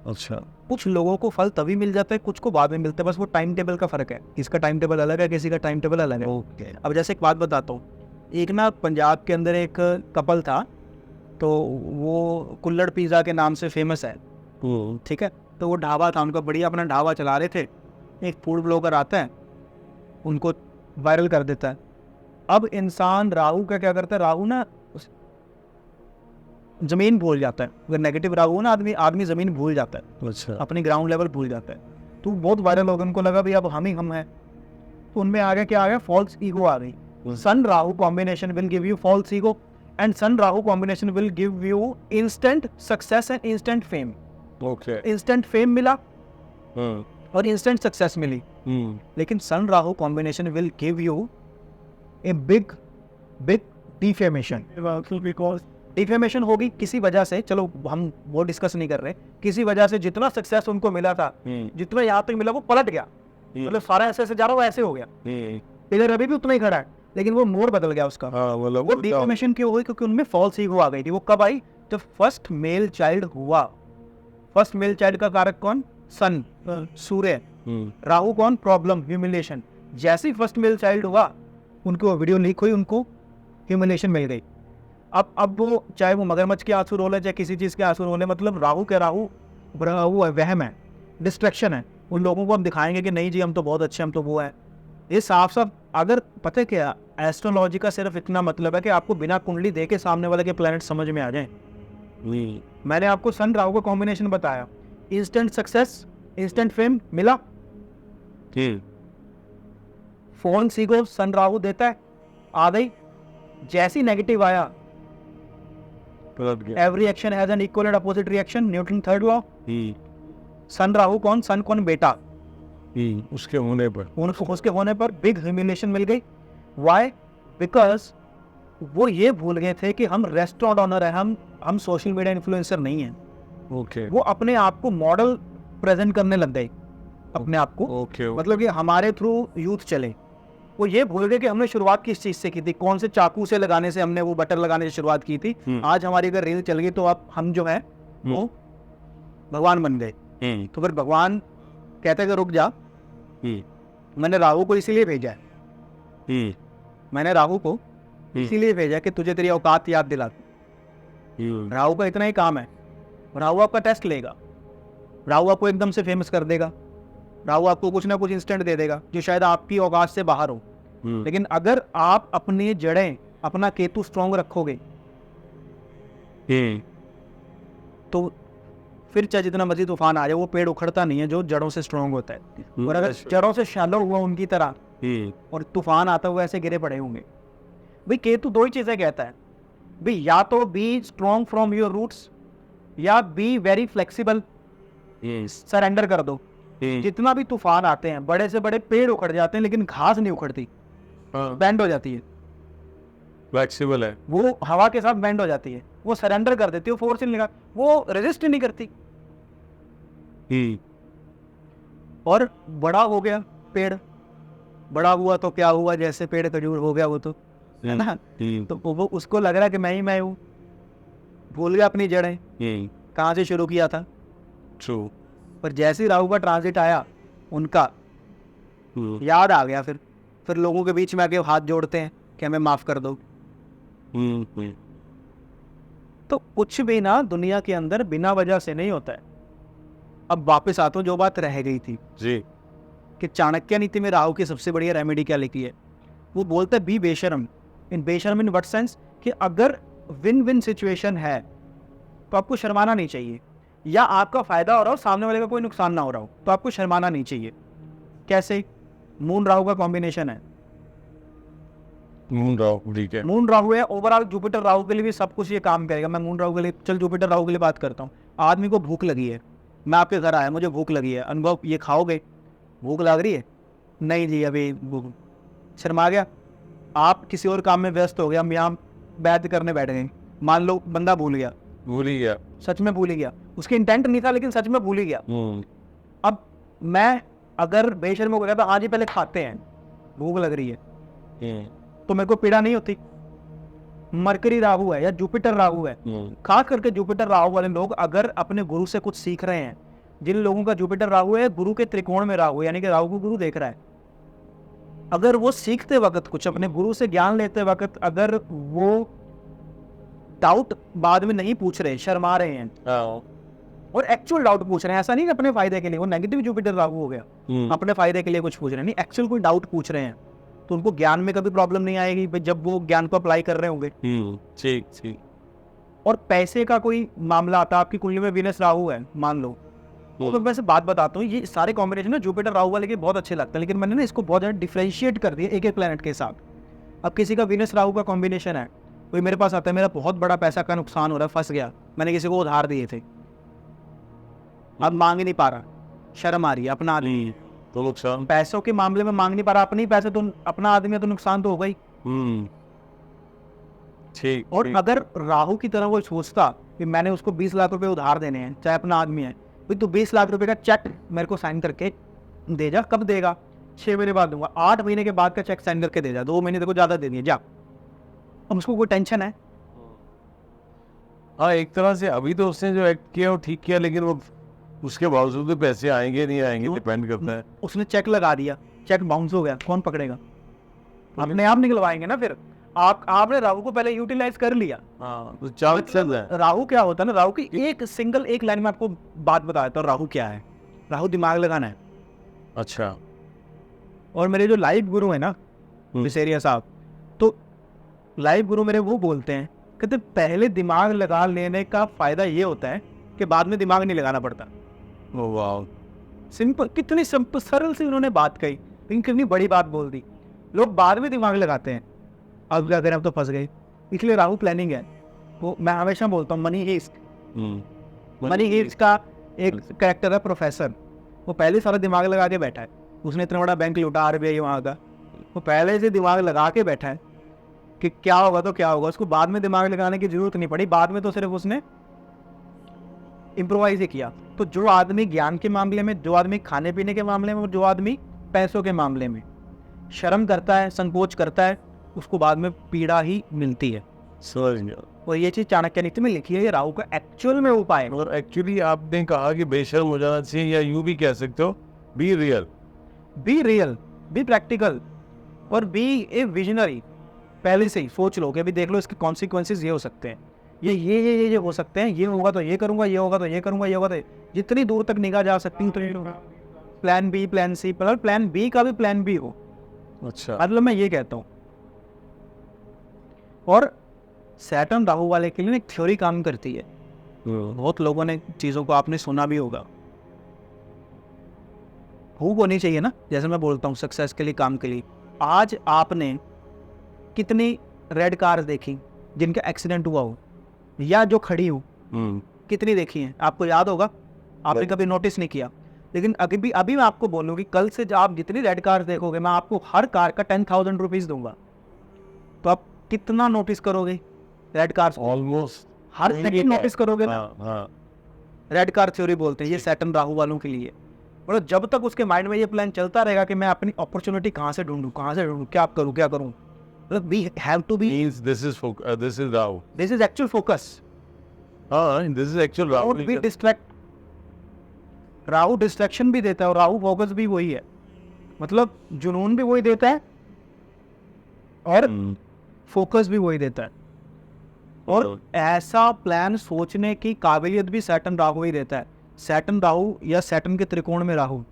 अच्छा, कुछ लोगों को फल तभी मिल जाता है, कुछ को बाद में मिलता है, बस वो टाइम टेबल का फर्क है, किसका टाइम टेबल अलग है, किसी का टाइम टेबल अलग है। ओके, अब जैसे एक बात बताता हूँ, एक ना पंजाब के अंदर एक कपल था, तो वो कुल्लड़ पिज़्ज़ा के नाम से फेमस है, ठीक है, तो वो ढाबा था उनका, बढ़िया अपना ढाबा चला रहे थे, एक फूड ब्लॉगर आता है, उनको वायरल कर देता है। अब इंसान राहु का क्या करता है, राहु ना जमीन भूल जाता है, अगर नेगेटिव राहु हो ना, आदमी जमीन भूल जाता है, अच्छा, अपनी ग्राउंड लेवल भूल जाता है। तो बहुत वायरल हो गया, उनको लगा भाई अब हम ही हम हैं, तो उनमें आ गया क्या, आ गया फॉल्स ईगो आ गई। Sun Rahu combination will give you false ego, and sun Rahu combination will give you instant success and instant fame. Okay, instant fame मिला और इंस्टेंट सक्सेस मिली, लेकिन sun Rahu combination will give you a big defamation. Defamation होगी किसी वजह से, चलो हम वो डिस्कस नहीं कर रहे, किसी वजह से जितना सक्सेस उनको मिला था, जितना यहाँ तक मिला वो पलट गया, मतलब सारा ऐसे जा रहा वो ऐसे हो गया, इधर अभी भी उतना ही खड़ा है, लेकिन वो मोड़ बदल गया उसका। वो डिफेमेशन क्यों हुई, क्योंकि उनमें फॉल्स ईगो आ गई थी। वो कब आई, जब फर्स्ट मेल चाइल्ड हुआ। फर्स्ट मेल चाइल्ड का कारक कौन, सन, सूर्य, राहु कौन, प्रॉब्लम, ह्यूमिलेशन। जैसे ही फर्स्ट मेल चाइल्ड हुआ, उनको वीडियो लीक हुई, उनको ह्यूमिलेशन मिल गई। अब वो चाहे वो मगरमच्छ के आंसू रोले, चाहे किसी चीज़ के आंसू रोले, मतलब राहु वहम है, डिस्ट्रैक्शन है। उन लोगों को हम दिखाएंगे कि नहीं जी हम तो बहुत अच्छे, हम तो वो है। ये साफ साफ, अगर पता है क्या, एस्ट्रोलॉजी का सिर्फ इतना मतलब है कि आपको बिना कुंडली दे के सामने वाले के प्लैनेट समझ में आ जाए। मैंने आपको सन राहु का कॉम्बिनेशन बताया, इंस्टेंट सक्सेस, इंस्टेंट फेम मिला, फोन सीगो सन राहु देता है, आ गई। जैसी नेगेटिव आया, every action has an equal and opposite reaction, Newton third law. Sun Rahu कौन, सन कौन, बेटा, उसके होने पर बिग ह्यूमिलेशन मिल गई। व्हाई, बिकॉज वो ये भूल गए थे कि हम रेस्टोरेंट ऑनर है, हम सोशल मीडिया इन्फ्लुएंसर नहीं है। ओके, वो अपने आप को मॉडल प्रेजेंट करने लग गए, अपने आप को, ओके, मतलब कि हमारे थ्रू यूथ चले। वो ये भूल गए कि हमने शुरुआत किस चीज से की थी, कौन से चाकू से लगाने से, हमने वो बटर लगाने से शुरुआत की थी। आज हमारी अगर रील चल गई तो अब हम जो है वो भगवान बन गए। तो फिर भगवान कहते हैं कि रुक जा, मैंने राहु को इसीलिए भेजा है, मैंने राहु को इसीलिए भेजा कि तुझे तेरी औकात याद दिला। राहु का इतना ही काम है, राहु आपका टेस्ट लेगा, राहु आपको एकदम से फेमस कर देगा, राहु आपको कुछ ना कुछ इंस्टेंट दे देगा जो शायद आपकी औकात से बाहर हो। लेकिन अगर आप अपनी जड़ें, अपना केतु स्ट्रॉन्ग रखोगे, तो फिर चाहे जितना मर्जी तूफान आ जाए, वो पेड़ उखड़ता नहीं है जो जड़ों से स्ट्रॉन्ग होता है। और अगर जड़ों से शैलो हुआ उनकी तरह और तूफान आता हुआ ऐसे गिरे पड़े होंगे। भाई केतु दो ही चीजें कहता है भाई, या तो be strong from your roots, या बी वेरी फ्लेक्सिबल, सरेंडर कर दो। जितना भी तूफान आते हैं, बड़े से बड़े पेड़ उखड़ जाते हैं, लेकिन घास नहीं उखड़ती, बैंड हो जाती है, फ्लेक्सिबल है, वो हवा के साथ बैंड हो जाती है, वो सरेंडर कर देती है, वो फोर्स नहीं लगा, वो रेजिस्ट नहीं करती। और बड़ा हो गया पेड़, बड़ा हुआ तो क्या हुआ, जैसे पेड़ खजूर हो गया वो तो है ना, तो वो उसको लग रहा है कि मैं ही मैं हूँ, भूल गया अपनी जड़ें कहाँ से शुरू किया था। ट्रू, पर जैसे ही राहु का ट्रांजिट आया, उनका याद आ गया, फिर लोगों के बीच में आके हाथ जोड़ते हैं कि हमें माफ कर दो, तो कुछ भी ना दुनिया के अंदर बिना वजह से नहीं होता है। अब वापस आता हूँ जो बात रह गई थी जी। कि चाणक्य नीति में राहु की सबसे बढ़िया रेमेडी क्या लिखी है। वो बोलता है बी बेशरम। बेशरम इन व्हाट सेंस कि अगर विन विन सिचुएशन है तो आपको शर्माना नहीं चाहिए, या आपका फायदा हो रहा हो सामने वाले का कोई नुकसान ना हो रहा हो तो आपको शर्माना नहीं चाहिए। कैसे? मून राहु का कॉम्बिनेशन है। मून राहु, ठीक है। मून राहु है, ओवरऑल जुपिटर राहु के लिए भी सब कुछ ये काम करेगा। मैं मून राहु के लिए, चल जुपिटर राहु के लिए बात करता हूँ। आदमी को भूख लगी है, मैं आपके घर आया, मुझे भूख लगी है, अनुभव ये खाओगे? भूख लग रही है? नहीं जी अभी भूख। शर्मा गया, आप किसी और काम में व्यस्त हो गया, हम यहाँ बैठ करने बैठ गए। मान लो बंदा भूल गया, भूल ही गया, सच में भूल ही गया, उसके इंटेंट नहीं था लेकिन सच में भूल ही गया। अब मैं अगर बेशर्म हो गया तो आज ही पहले खाते हैं, भूख लग रही है, तो मेरे को पीड़ा नहीं होती। मरकरी राहु है या जुपिटर राहु है, खास करके जुपिटर राहु वाले लोग अगर अपने गुरु से कुछ सीख रहे हैं, जिन लोगों का जुपिटर राहु है गुरु के त्रिकोण में राहु यानी कि राहु को गुरु देख रहा है, अगर वो सीखते वक्त कुछ अपने गुरु से ज्ञान लेते वक्त अगर वो डाउट बाद में नहीं पूछ रहे, शर्मा रहे हैं और एक्चुअल डाउट पूछ रहे हैं, ऐसा नहीं कि अपने फायदे के लिए, वो नेगेटिव जुपिटर राहु हो गया, अपने फायदे के लिए कुछ पूछ रहे हैं, नहीं एक्चुअल कोई डाउट पूछ रहे हैं, तो उनको ज्ञान में कभी प्रॉब्लम नहीं आएगी जब वो ज्ञान को अप्लाई कर रहे होंगे। ठीक ठीक। और पैसे का कोई मामला आता है, आपकी कुंडली में वीनस राहु है मान लो, तो मैं वैसे बात बताता हूँ, ये सारे कॉम्बिनेशन ना जुपिटर राहु वाले के बहुत अच्छे लगते हैं, लेकिन मैंने ना इसको बहुत ज़्यादा डिफरेंशिएट कर दिया एक एक प्लैनेट के साथ। अब किसी का वीनस राहु का कॉम्बिनेशन है, कोई मेरे पास आता है, मेरा बहुत बड़ा पैसा का नुकसान हो रहा है, फंस गया, मैंने किसी को उधार दिए थे, अब मांग नहीं पा रहा, शर्म आ रही है, अपना आदमी तो नुकसान, पैसों के मामले में मांग नहीं पा रहा, अपने ही पैसे, तो अपना आदमी है तो नुकसान तो होगा ही। ठीक। और अगर राहु की तरह वो सोचता कि मैंने उसको 20 लाख रुपए उधार देने हैं, चाहे अपना आदमी है, भाई तो 20 लाख रुपए का चेक मेरे को साइन करके दे जा, कब देगा? 6 महीने बाद दूंगा, 8 महीने के बाद का चेक साइन करके दे जा, 2 महीने देखो ज्यादा दे दिए जा। अब उसको कोई टेंशन है? हाँ, एक तरह से अभी तो उसने जो एक्ट किया वो ठीक किया, लेकिन वो उसके बावजूद भी पैसे आएंगे नहीं आएंगे डिपेंड करता है। उसने चेक लगा दिया, चेक बाउंस हो गया, कौन पकड़ेगा? अपने आप निकलवाएंगे ना। फिर आपने राहु को पहले यूटिलाइज कर लिया। हाँ, तो चांस चल रहा है। राहु क्या होता है ना, राहु की एक लाइन में आपको बात बता देता हूँ राहु क्या है। राहु दिमाग लगाना है। अच्छा। और मेरे जो लाइव गुरु है ना विसेरिया साहब, तो लाइव गुरु मेरे वो बोलते हैं, कहते पहले दिमाग लगा लेने का फायदा ये होता है कि बाद में दिमाग नहीं लगाना पड़ता। वाह, सिंपल, कितनी सिंपल सरल से उन्होंने बात कही, लेकिन कितनी बड़ी बात बोल दी। लोग बाद में दिमाग लगाते हैं, अब क्या करें, अब तो फंस गए। इसलिए राहु प्लानिंग है। वो मैं हमेशा बोलता हूँ, मनी हीस्ट, मनी हीस्ट का एक कैरेक्टर है प्रोफेसर, वो पहले सारा दिमाग लगा के बैठा है, उसने इतना बड़ा बैंक लूटा RBI वहाँ का, वो पहले से दिमाग लगा के बैठा है कि क्या होगा तो क्या होगा, उसको बाद में दिमाग लगाने की जरूरत नहीं पड़ी, बाद में तो सिर्फ उसने इम्प्रोवाइज ही किया। तो जो आदमी ज्ञान के मामले में, जो आदमी खाने पीने के मामले में, जो आदमी पैसों के मामले में शर्म करता है, संकोच करता है, उसको बाद में पीड़ा ही मिलती है। समझ गया। और ये चीज चाणक्य नीति में लिखी है, ये राहु का एक्चुअल में उपाय। और एक्चुअली आपने कहा कि बेशर्म हो जाना चाहिए, या यूं भी कह सकते हो बी रियल, बी प्रैक्टिकल और बी ए विजनरी। पहले से ही सोच लो कि अभी देख लो इसके कॉन्सिक्वेंसेस ये हो सकते हैं, ये हो सकते हैं, ये होगा तो ये करूंगा, ये होगा तो ये करूंगा, ये होगा तो जितनी दूर तक निगाह जा सकती तो plan B, plan C, plan B का भी प्लान बी हो। अच्छा, मतलब मैं ये कहता हूँ। और सैटर्न राहु वाले के लिए एक थ्योरी काम करती है, बहुत लोगों ने चीजों को आपने सुना भी होगा। हुक होनी चाहिए ना, जैसे मैं बोलता हूँ सक्सेस के लिए, काम के लिए। आज आपने कितनी रेड कार देखी जिनका एक्सीडेंट हुआ हो, या जो खड़ी हो, कितनी देखी है? आपको याद होगा, आपने कभी नोटिस नहीं किया। लेकिन अभी मैं आपको बोलूँ कि कल से आप जितनी रेड कार देखोगे, मैं आपको हर कार का 10,000 रुपीज दूंगा, तो आप कितना नोटिस करोगे रेड कार? ऑलमोस्ट हर सेकंड नोटिस करोगे ना। हाँ। रेड कार थ्योरी बोलते हैं ये सैटर्न राहु वालों के लिए। और जब तक उसके माइंड में ये प्लान चलता रहेगा कि मैं अपनी अपॉर्चुनिटी कहाँ से ढूंढूं, क्या करूं, मतलब we have to be, this is Rahu, this is actual focus. हाँ, this is actual Rahu. Don't be distract. Rahu distraction भी देता है और राहु फोकस भी वही है, मतलब जुनून भी वही देता है और फोकस भी वही देता है। और ऐसा प्लान सोचने की काबिलियत भी सैटर्न राहु ही देता है। सैटर्न राहु या सैटर्न के त्रिकोण में Rahu,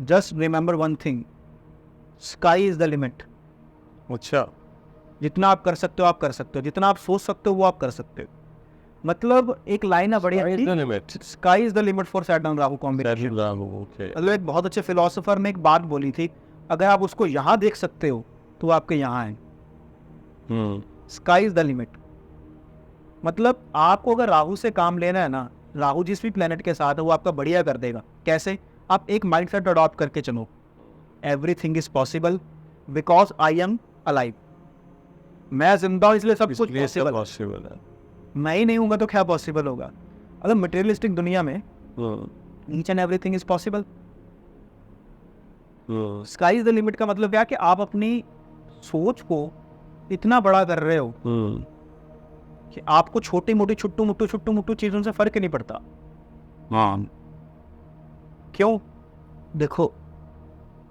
just remember one thing, sky is the limit. अच्छा, जितना आप कर सकते हो आप कर सकते हो, जितना आप सोच सकते हो वो आप कर सकते हो। मतलब एक लाइन है बढ़िया, limit, sky is the limit for Saturn Rahu combination. Okay, मतलब एक बहुत अच्छे फिलोसोफर ने एक बात बोली थी, अगर आप उसको यहाँ देख सकते हो तो वो आपके यहाँ है। Sky is the limit. मतलब आपको अगर राहु से काम लेना है ना, राहु जिस भी प्लेनेट के साथ है वो आपका बढ़िया कर देगा। कैसे? आप एक माइंडसेट अडॉप्ट करके चलो, everything is possible because I am alive. मैं जिंदा हूं इसलिए सब कुछ पॉसिबल है। मैं ही नहीं हूंगा तो क्या पॉसिबल होगा? अगर मटेरियलिस्टिक दुनिया में each and everything is possible. Sky is the limit का मतलब क्या कि आप अपनी सोच को इतना बड़ा कर रहे हो कि आपको छोटी मोटी छुट्टू मुट्टू चीजों से फर्क ही नहीं पड़ता। क्यों? देखो,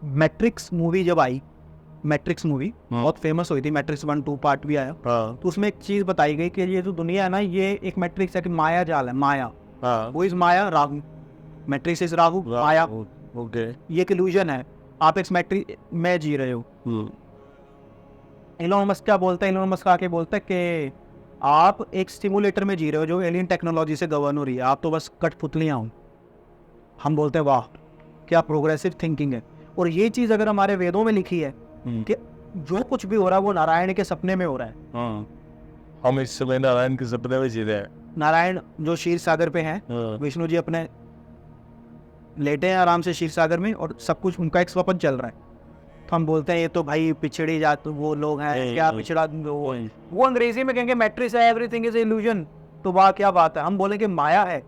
मैट्रिक्स मूवी जब आई, मैट्रिक्स मूवी बहुत फेमस हुई थी, मैट्रिक्स 1 2 पार्ट भी आया, तो उसमें एक चीज बताई गई कि ये जो दुनिया है ना, ये एक मैट्रिक्स है कि माया जाल है, माया। वो is Maya, Rahu. Matrix is Rahu, Maya. Okay, ये एक इल्यूजन है, आप एक मैट्रिक्स में जी रहे हो। एलोन मस्क क्या बोलता है? एलोन मस्क आके बोलता है कि आप एक स्टिमुलेटर में जी रहे हो जो एलियन टेक्नोलॉजी से गवर्न हो रही है, आप तो बस कठपुतलियां हो। हम बोलते हैं वाह क्या प्रोग्रेसिव थिंकिंग है। और ये चीज अगर हमारे वेदों में लिखी है कि जो कुछ भी हो रहा है वो नारायण के सपने में हो रहा है। हम इस समय नारायण के सपने में जी रहे हैं। नारायण जो क्षीर सागर पे हैं, विष्णु जी अपने लेटे हैं आराम से क्षीर सागर में और सब कुछ उनका एक स्वप्न चल रहा है। तो हम बोलते हैं ये तो भाई पिछड़ी जात वो लोग हैं, क्या पिछड़ा वो अंग्रेजी में कहेंगे मैट्रिक्स है, एवरीथिंग इज इल्यूजन। तो वाह क्या बात है। हम बोलेंगे माया है,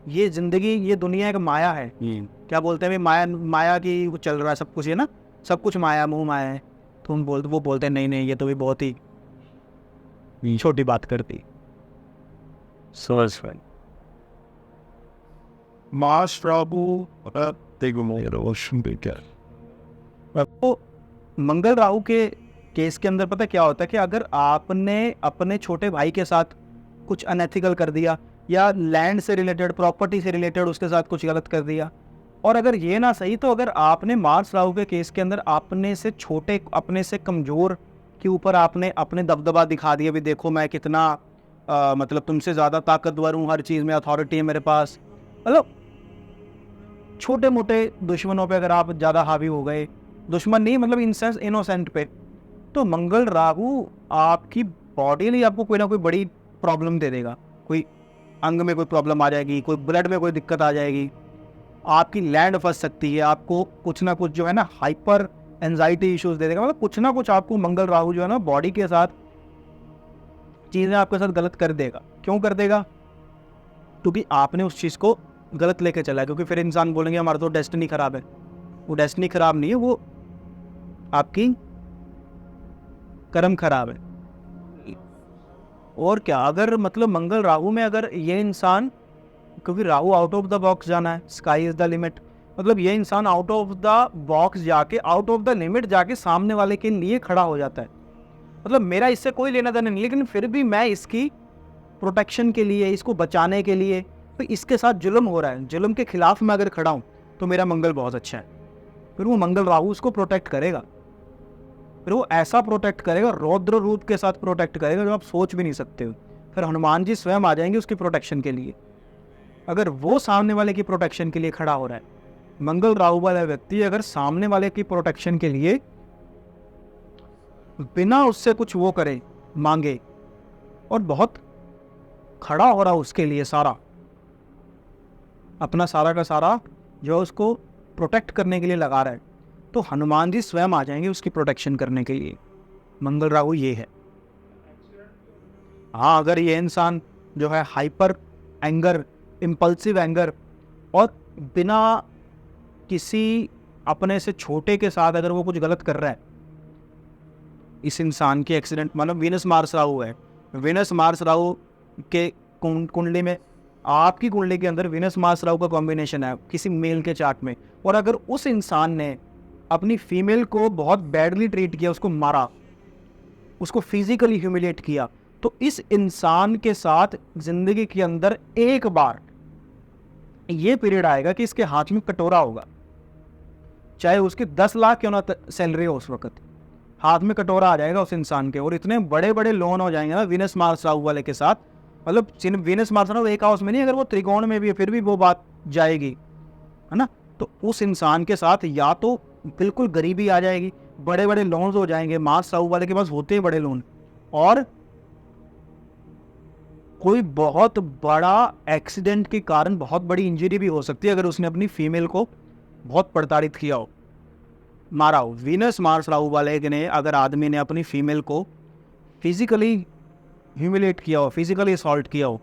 ये जिंदगी, ये दुनिया एक माया है। क्या बोलते हैं माया, माया की वो चल रहा है सब कुछ, है ना, सब कुछ माया, मुंह माया है। तो हम बोलते, वो बोलते हैं नहीं नहीं ये तो भी बहुत ही छोटी बात करती। समझ में मास प्रभु तो मंगल राहु के केस के अंदर पता क्या होता है कि अगर आपने अपने छोटे भाई के साथ कुछ अनएथिकल कर दिया या लैंड से रिलेटेड, प्रॉपर्टी से रिलेटेड उसके साथ कुछ गलत कर दिया, और अगर ये ना सही तो अगर आपने मार्स राहु के केस के अंदर अपने से छोटे, अपने से कमजोर के ऊपर आपने अपने दबदबा दिखा दिया, भी देखो मैं कितना मतलब तुमसे ज़्यादा ताकतवर हूँ, हर चीज़ में अथॉरिटी है मेरे पास। मतलब छोटे मोटे दुश्मनों पे अगर आप ज़्यादा हावी हो गए, दुश्मन नहीं मतलब इंसेंस इनोसेंट पे, तो मंगल राहु आपकी बॉडी नहीं, आपको कोई ना कोई बड़ी प्रॉब्लम दे देगा। कोई अंग में कोई प्रॉब्लम आ जाएगी, कोई ब्लड में कोई दिक्कत आ जाएगी, आपकी लैंड फंस सकती है, आपको कुछ ना कुछ जो है ना हाइपर एंजाइटी इश्यूज दे देगा। मतलब कुछ ना कुछ आपको मंगल राहु जो है ना बॉडी के साथ चीज़ें आपके साथ गलत कर देगा। क्यों कर देगा? क्योंकि आपने उस चीज़ को गलत लेके चला है। क्योंकि फिर इंसान बोलेंगे हमारा तो डेस्टिनी खराब है। वो डेस्टिनी खराब नहीं है, वो आपकी कर्म खराब है। और क्या, अगर मतलब मंगल राहु में अगर ये इंसान, क्योंकि Rahu out of the box जाना है, स्काई इज द लिमिट, मतलब ये इंसान आउट ऑफ द बॉक्स जाके, आउट ऑफ द लिमिट जाके सामने वाले के लिए खड़ा हो जाता है। मतलब मेरा इससे कोई लेना देना नहीं, लेकिन फिर भी मैं इसकी प्रोटेक्शन के लिए, इसको बचाने के लिए, तो इसके साथ जुल्म हो रहा है, जुल्म के खिलाफ मैं अगर खड़ा हूँ तो मेरा मंगल बहुत अच्छा है। फिर वो मंगल राहु उसको प्रोटेक्ट करेगा, फिर वो ऐसा प्रोटेक्ट करेगा, रौद्र रूप के साथ प्रोटेक्ट करेगा जो आप सोच भी नहीं सकते हो। फिर हनुमान जी स्वयं आ जाएंगे उसकी प्रोटेक्शन के लिए। अगर वो सामने वाले की प्रोटेक्शन के लिए खड़ा हो रहा है, मंगल राहु वाला व्यक्ति अगर सामने वाले की प्रोटेक्शन के लिए बिना उससे कुछ वो करे, मांगे, और बहुत खड़ा हो रहा उसके लिए, सारा अपना सारा का सारा जो उसको प्रोटेक्ट करने के लिए लगा रहा है, तो हनुमान जी स्वयं आ जाएंगे उसकी प्रोटेक्शन करने के लिए। मंगल राहु ये है। हाँ, अगर ये इंसान जो है हाइपर एंगर, इम्पल्सिव एंगर, और बिना किसी अपने से छोटे के साथ अगर वो कुछ गलत कर रहा है, इस इंसान के एक्सीडेंट, मतलब वीनस मार्स राहु है, वीनस मार्स राहु के कुंडली में, आपकी कुंडली के अंदर वीनस मार्स राहु का कॉम्बिनेशन है किसी मेल के चार्ट में, और अगर उस इंसान ने अपनी फीमेल को बहुत बैडली ट्रीट किया, उसको मारा, उसको फिजिकली ह्यूमिलेट किया, तो इस इंसान के साथ जिंदगी के अंदर एक बार ये पीरियड आएगा कि इसके हाथ में कटोरा होगा, चाहे उसकी 10 लाख क्यों ना सैलरी हो उस वक्त, हाथ में कटोरा आ जाएगा उस इंसान के, और इतने बड़े बड़े लोन हो जाएंगे ना वीनस मार्स राहु वाले के साथ। मतलब वीनस मार्स राहु एक हाउस में नहीं, अगर वो त्रिकोण में भी है फिर भी वो बात जाएगी, है ना। तो उस इंसान के साथ या तो बिल्कुल गरीबी आ जाएगी, बड़े बड़े लोन्स हो जाएंगे, मार्स राहु वाले के पास होते हैं बड़े लोन, और कोई बहुत बड़ा एक्सीडेंट के कारण बहुत बड़ी इंजरी भी हो सकती है अगर उसने अपनी फीमेल को बहुत प्रताड़ित किया हो, मारा हो। वीनस मार्स राहु वाले ने अगर आदमी ने अपनी फीमेल को फिजिकली ह्यूमिलेट किया हो, फिजिकली असॉल्ट किया हो,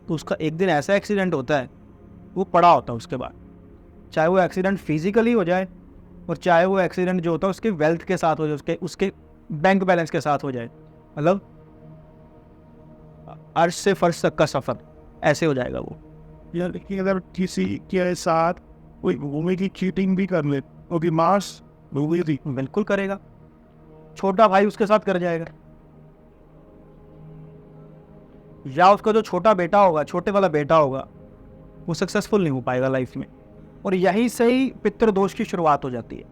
तो उसका एक दिन ऐसा एक्सीडेंट होता है, वो पड़ा होता है उसके बाद, चाहे वो एक्सीडेंट फिजिकली हो जाए और चाहे वो एक्सीडेंट जो होता है उसके वेल्थ के साथ हो जाए, उसके बैंक बैलेंस के साथ हो जाए, मतलब अर्श से फर्श तक का सफ़र ऐसे हो जाएगा वो। या लेकिन अगर किसी के साथ कोई भूमि की चीटिंग भी कर ले, क्योंकि मार्स भूमि थी, बिल्कुल करेगा, छोटा भाई उसके साथ कर जाएगा, या उसका जो छोटा बेटा होगा, छोटे वाला बेटा होगा, वो सक्सेसफुल नहीं हो पाएगा लाइफ में, और यहीं से ही पितृदोष की शुरुआत हो जाती है।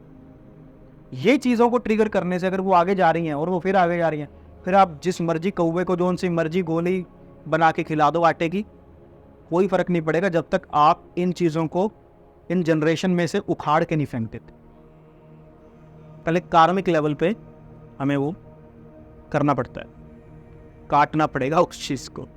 ये चीज़ों को ट्रिगर करने से अगर वो आगे जा रही हैं और वो फिर आगे जा रही हैं, फिर आप जिस मर्जी कौवे को जो सी मर्जी गोली बना के खिला दो आटे की, कोई फर्क नहीं पड़ेगा जब तक आप इन चीज़ों को इन जनरेशन में से उखाड़ के नहीं फेंक देते। पहले कार्मिक लेवल पे हमें वो करना पड़ता है, काटना पड़ेगा उस चीज़ को।